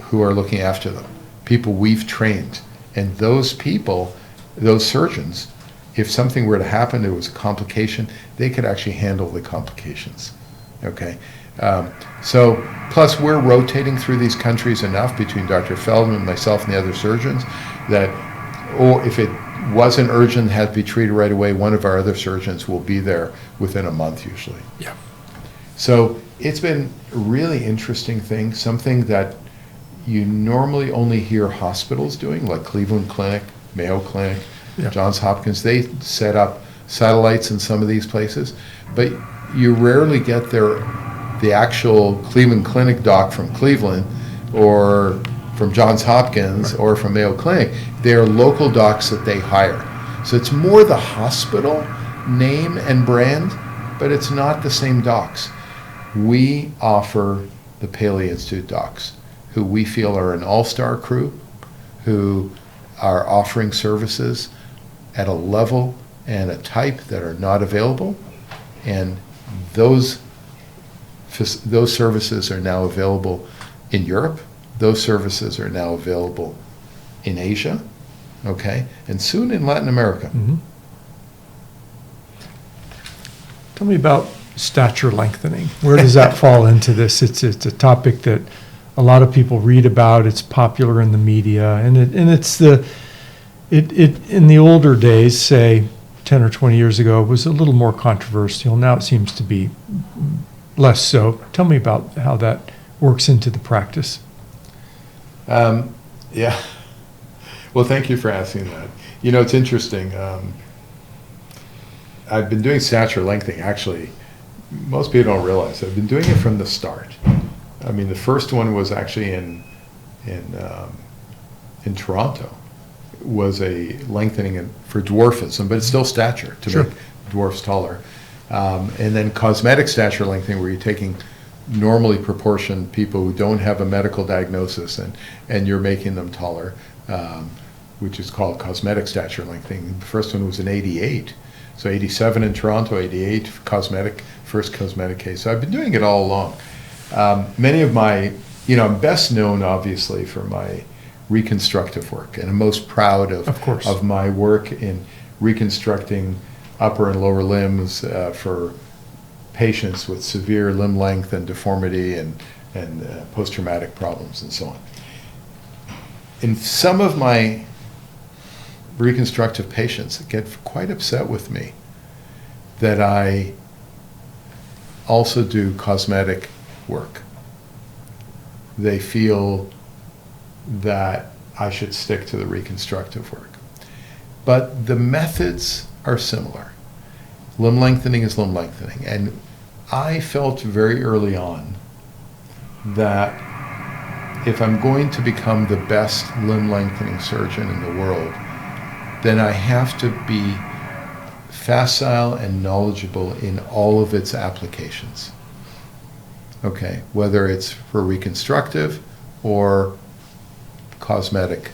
who are looking after them, people we've trained. And those people, those surgeons, if something were to happen, there was a complication, they could actually handle the complications. Okay? So, plus we're rotating through these countries enough between Dr. Feldman, myself, and the other surgeons that, or if it wasn't urgent, had to be treated right away, one of our other surgeons will be there within a month usually. Yeah. So it's been a really interesting thing, something that you normally only hear hospitals doing, like Cleveland Clinic, Mayo Clinic, Yeah. Johns Hopkins. They set up satellites in some of these places, but you rarely get the actual Cleveland Clinic doc from Cleveland or from Johns Hopkins or from Mayo Clinic. They are local docs that they hire. So it's more the hospital name and brand, but it's not the same docs. We offer the Paley Institute docs, who we feel are an all-star crew, who are offering services at a level and a type that are not available, and those services are now available in Europe. Those services are now available in Asia, okay, and soon in Latin America. Mm-hmm. Tell me about stature lengthening. Where does that fall into this? It's a topic that a lot of people read about. It's popular in the media, and it's in the older days, say 10 or 20 years ago, it was a little more controversial. Now it seems to be less so. Tell me about how that works into the practice. Yeah. Well, thank you for asking that. You know, it's interesting. I've been doing stature lengthening, actually, most people don't realize. I've been doing it from the start. I mean, the first one was actually in Toronto. It was a lengthening for dwarfism, but it's still stature to Sure. make dwarfs taller. And then cosmetic stature lengthening, where you're taking normally proportioned people who don't have a medical diagnosis and you're making them taller, which is called cosmetic stature lengthening. The first one was in 88. So 87 in Toronto, 88 cosmetic, first cosmetic case. So I've been doing it all along. Many of my, I'm best known obviously for my reconstructive work, and I'm most proud of my work in reconstructing upper and lower limbs for patients with severe limb length and deformity and post-traumatic problems and so on. In some of my reconstructive patients get quite upset with me that I also do cosmetic work. They feel that I should stick to the reconstructive work. But the methods are similar. Limb lengthening is limb lengthening. And I felt very early on that if I'm going to become the best limb lengthening surgeon in the world, then I have to be facile and knowledgeable in all of its applications. Okay, whether it's for reconstructive or cosmetic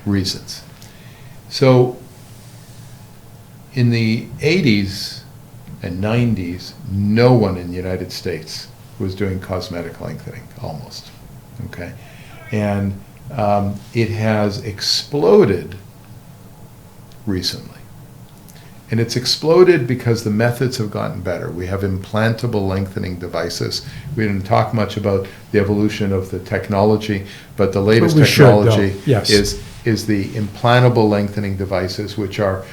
reasons. So in the 80s and 90s, no one in the United States was doing cosmetic lengthening, almost. Okay, and it has exploded recently. And it's exploded because the methods have gotten better. We have implantable lengthening devices. We didn't talk much about the evolution of the technology, but the latest technology is the implantable lengthening devices, which are,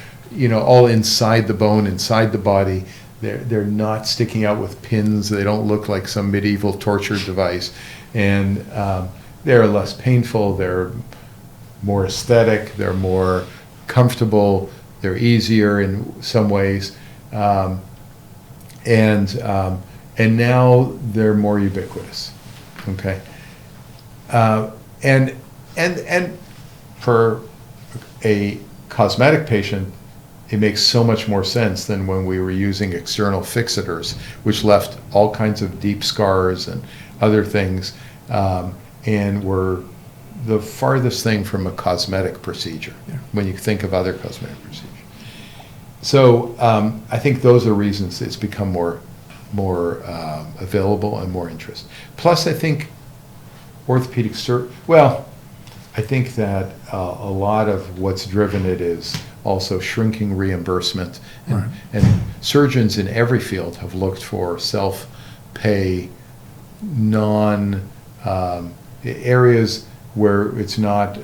all inside the bone, inside the body. They're not sticking out with pins. They don't look like some medieval torture device. And they're less painful. They're more aesthetic. They're more comfortable. They're easier in some ways, and now they're more ubiquitous. Okay, and for a cosmetic patient, it makes so much more sense than when we were using external fixators, which left all kinds of deep scars and other things, and were the farthest thing from a cosmetic procedure when you think of other cosmetic procedures. So I think those are reasons it's become more available and more interest. Plus, I think orthopedic I think that a lot of what's driven it is also shrinking reimbursement, and surgeons in every field have looked for self-pay, areas where it's not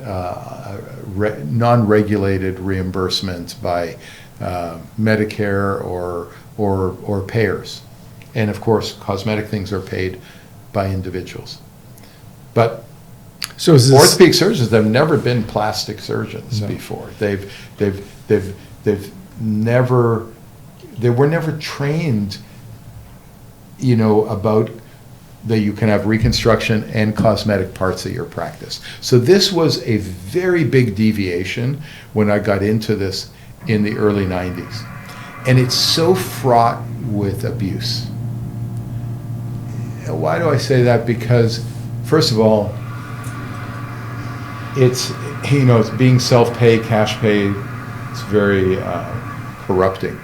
non-regulated reimbursement by Medicare or payers. And of course, cosmetic things are paid by individuals. But orthopedic surgeons have never been plastic surgeons before. They were never trained, about that you can have reconstruction and cosmetic parts of your practice. So this was a very big deviation when I got into this in the early 90s. And it's so fraught with abuse. And why do I say that? Because, first of all, it's being self-pay, cash pay, it's very corrupting,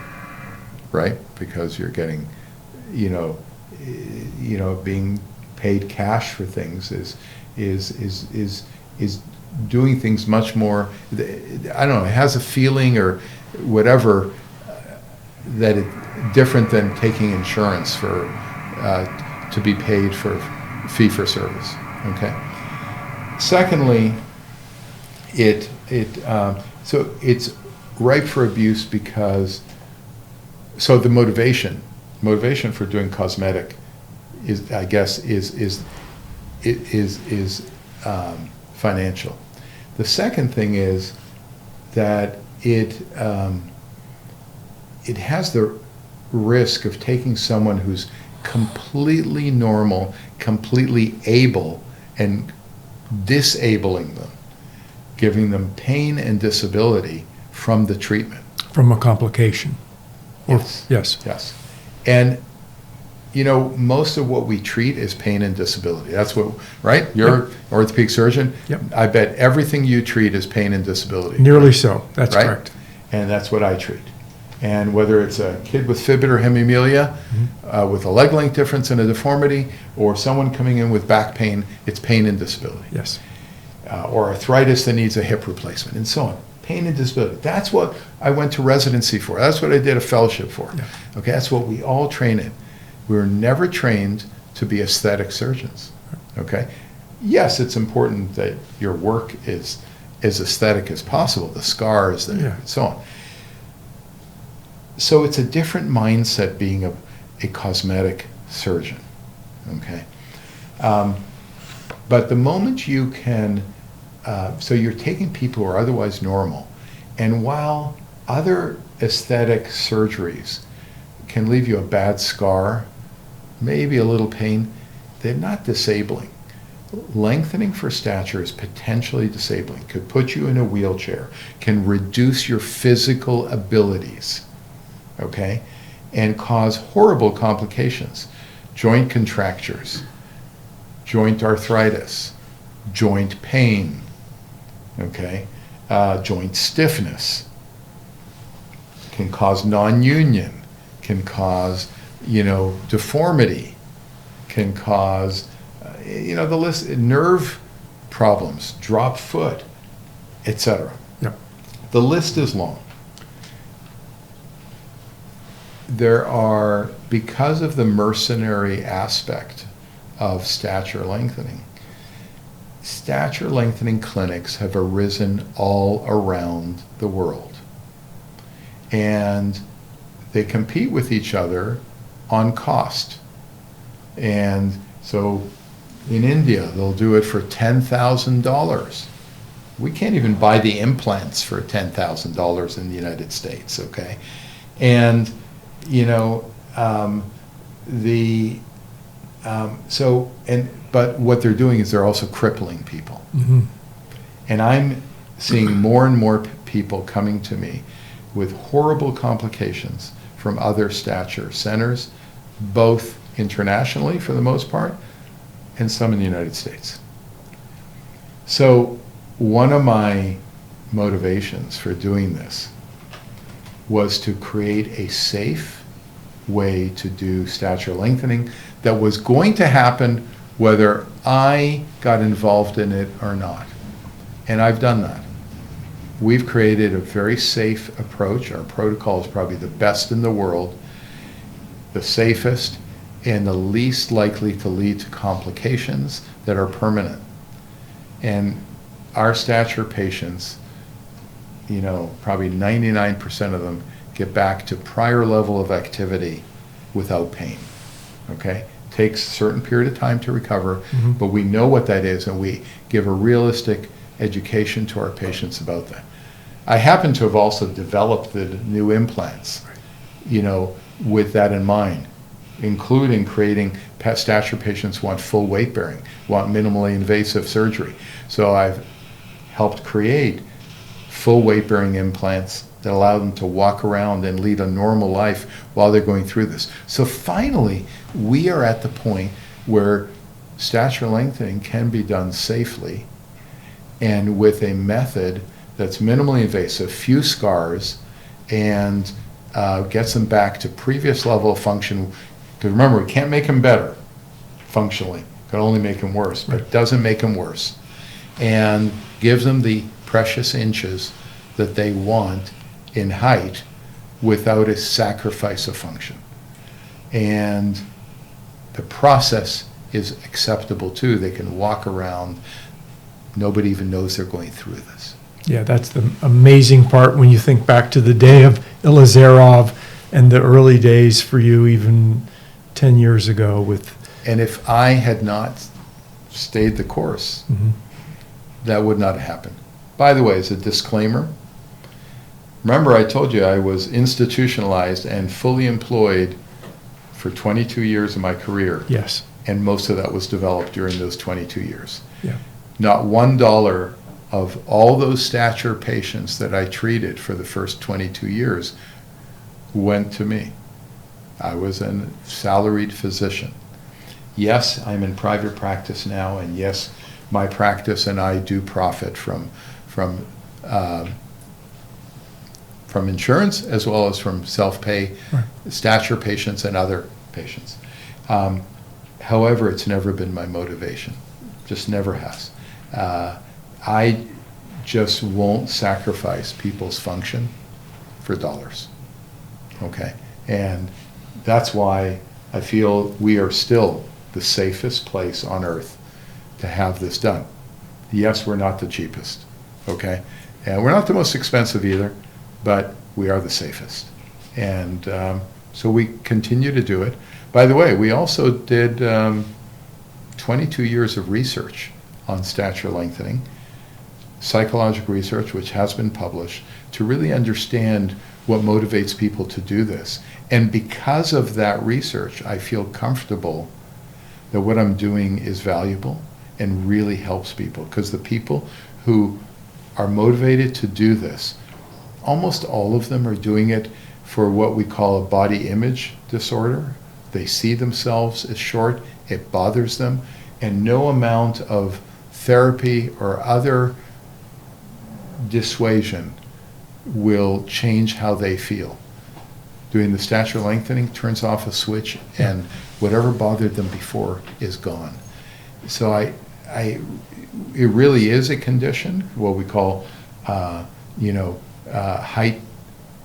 right? Because you're getting, being paid cash for things is doing things much more, I don't know, it has a feeling or whatever that it's different than taking insurance for to be paid for fee for service. Okay. Secondly, so it's ripe for abuse because the motivation for doing cosmetic is, I guess, is financial. The second thing is that it has the risk of taking someone who's completely normal, completely able, and disabling them, giving them pain and disability from the treatment. From a complication. Yes. And most of what we treat is pain and disability. That's what, right? You're an orthopedic surgeon. Yep. I bet everything you treat is pain and disability. Nearly so. That's right? correct. And that's what I treat. And whether it's a kid with fibular hemimelia, with a leg length difference and a deformity, or someone coming in with back pain, it's pain and disability. Yes. Or arthritis that needs a hip replacement, and so on. Pain and disability. That's what I went to residency for. That's what I did a fellowship for. Yeah. Okay, that's what we all train in. We were never trained to be aesthetic surgeons. Okay? Yes, it's important that your work is as aesthetic as possible, the scars, and so on. So it's a different mindset being a cosmetic surgeon. okay? But the moment you can, so you're taking people who are otherwise normal, and while other aesthetic surgeries can leave you a bad scar, maybe a little pain, they're not disabling. Lengthening for stature is potentially disabling, could put you in a wheelchair, can reduce your physical abilities, okay, and cause horrible complications. Joint contractures, joint arthritis, joint pain, okay, joint stiffness, can cause non-union, can cause, deformity, can cause, the list, nerve problems, drop foot, etc. Yep. The list is long. There are, because of the mercenary aspect of stature lengthening clinics have arisen all around the world. And they compete with each other on cost. And so in India, they'll do it for $10,000. We can't even buy the implants for $10,000 in the United States, okay? And, but what they're doing is they're also crippling people. Mm-hmm. And I'm seeing more and more people coming to me with horrible complications from other stature centers, both internationally for the most part, and some in the United States. So one of my motivations for doing this was to create a safe way to do stature lengthening that was going to happen whether I got involved in it or not. And I've done that. We've created a very safe approach. Our protocol is probably the best in the world, the safest, and the least likely to lead to complications that are permanent. And our stature patients, probably 99% of them get back to prior level of activity without pain, okay? Takes a certain period of time to recover, Mm-hmm. but we know what that is, and we give a realistic education to our patients about that. I happen to have also developed the new implants, with that in mind, including creating stature patients want full weight bearing, want minimally invasive surgery. So I've helped create full weight bearing implants that allow them to walk around and lead a normal life while they're going through this. So finally, we are at the point where stature lengthening can be done safely and with a method that's minimally invasive, few scars, and gets them back to previous level of function. Because remember, we can't make them better functionally. Can only make them worse, but it doesn't make them worse. And gives them the precious inches that they want in height without a sacrifice of function. And the process is acceptable too. They can walk around. Nobody even knows they're going through this. Yeah, that's the amazing part when you think back to the day of Ilizarov and the early days for you even 10 years ago with... And if I had not stayed the course, Mm-hmm. that would not have happened. By the way, as a disclaimer, remember I told you I was institutionalized and fully employed for 22 years of my career. Yes. And most of that was developed during those 22 years. Yeah. Not $1 of all those stature patients that I treated for the first 22 years went to me. I was a salaried physician. Yes, I'm in private practice now, and yes, my practice and I do profit from insurance as well as from self-pay stature patients and other patients. However, it's never been my motivation. Just never has. I just won't sacrifice people's function for dollars. Okay? And that's why I feel we are still the safest place on earth to have this done. Yes, we're not the cheapest. Okay? And we're not the most expensive either, but we are the safest. And so we continue to do it. By the way, we also did 22 years of research on stature lengthening, psychological research which has been published, to really understand what motivates people to do this. And because of that research, I feel comfortable that what I'm doing is valuable and really helps people. Because the people who are motivated to do this, almost all of them are doing it for what we call a body image disorder. They see themselves as short, it bothers them, and no amount of therapy or other dissuasion will change how they feel. Doing the stature lengthening turns off a switch, and whatever bothered them before is gone. So it really is a condition, what we call, height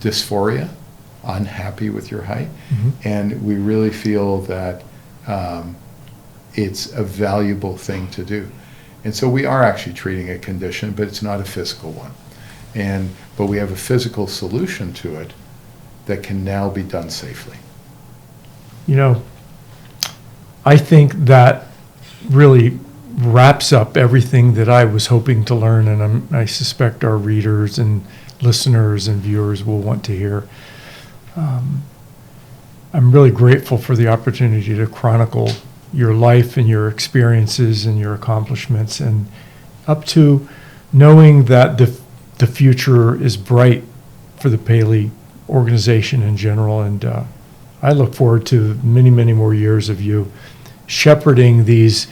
dysphoria, unhappy with your height, and we really feel that it's a valuable thing to do. And so we are actually treating a condition, but it's not a physical one. But we have a physical solution to it that can now be done safely. I think that really wraps up everything that I was hoping to learn, and I suspect our readers and listeners and viewers will want to hear. I'm really grateful for the opportunity to chronicle your life and your experiences and your accomplishments, and up to knowing that the future is bright for the Paley organization in general. And I look forward to many, many more years of you shepherding these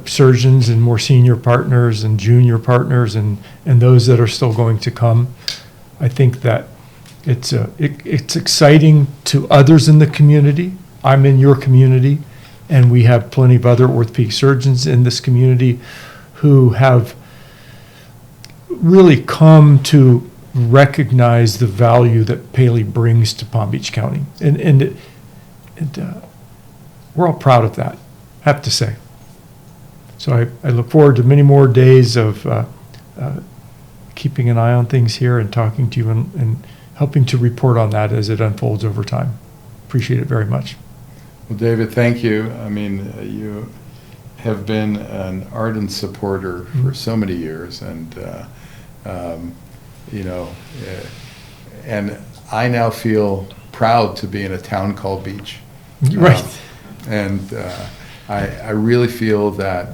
surgeons and more senior partners and junior partners and those that are still going to come. I think that it's exciting to others in the community. I'm in your community, and we have plenty of other orthopedic surgeons in this community who have really come to recognize the value that Paley brings to Palm Beach County. And we're all proud of that, I have to say. So I look forward to many more days of keeping an eye on things here and talking to you and helping to report on that as it unfolds over time. Appreciate it very much. Well, David, thank you. I mean, you have been an ardent supporter for so many years, and and I now feel proud to be in a town called Beach. Right. I really feel that,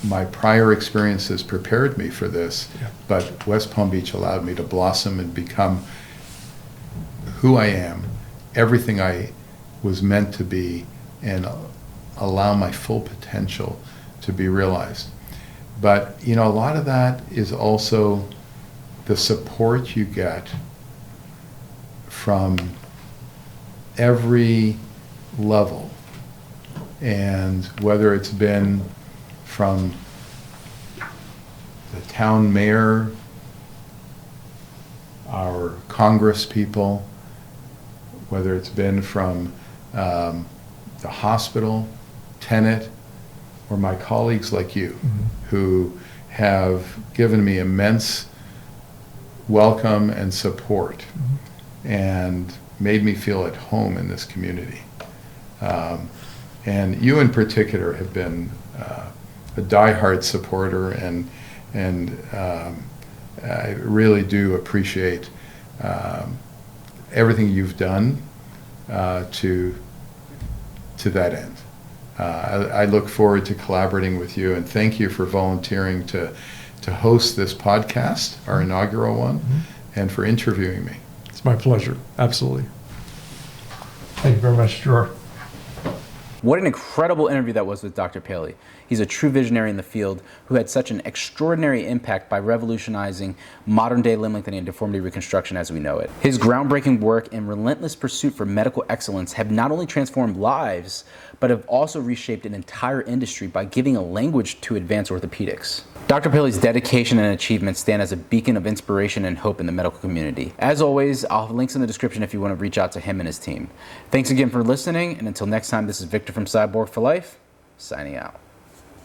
my prior experiences prepared me for this, but West Palm Beach allowed me to blossom and become who I am, everything I was meant to be, and allow my full potential to be realized. But, a lot of that is also the support you get from every level. And whether it's been from the town mayor, our Congress people, whether it's been from the hospital, Tenet, or my colleagues like you, who have given me immense welcome and support and made me feel at home in this community. And you in particular have been a diehard supporter, and I really do appreciate everything you've done to that end. I look forward to collaborating with you, and thank you for volunteering to host this podcast, our inaugural one, and for interviewing me. It's my pleasure. Absolutely. Thank you very much, Dror. What an incredible interview that was with Dr. Paley. He's a true visionary in the field who had such an extraordinary impact by revolutionizing modern-day limb lengthening and deformity reconstruction as we know it. His groundbreaking work and relentless pursuit for medical excellence have not only transformed lives, but have also reshaped an entire industry by giving a language to advance orthopedics. Dr. Paley's dedication and achievements stand as a beacon of inspiration and hope in the medical community. As always, I'll have links in the description if you want to reach out to him and his team. Thanks again for listening, and until next time, this is Victor from Cyborg for Life, signing out.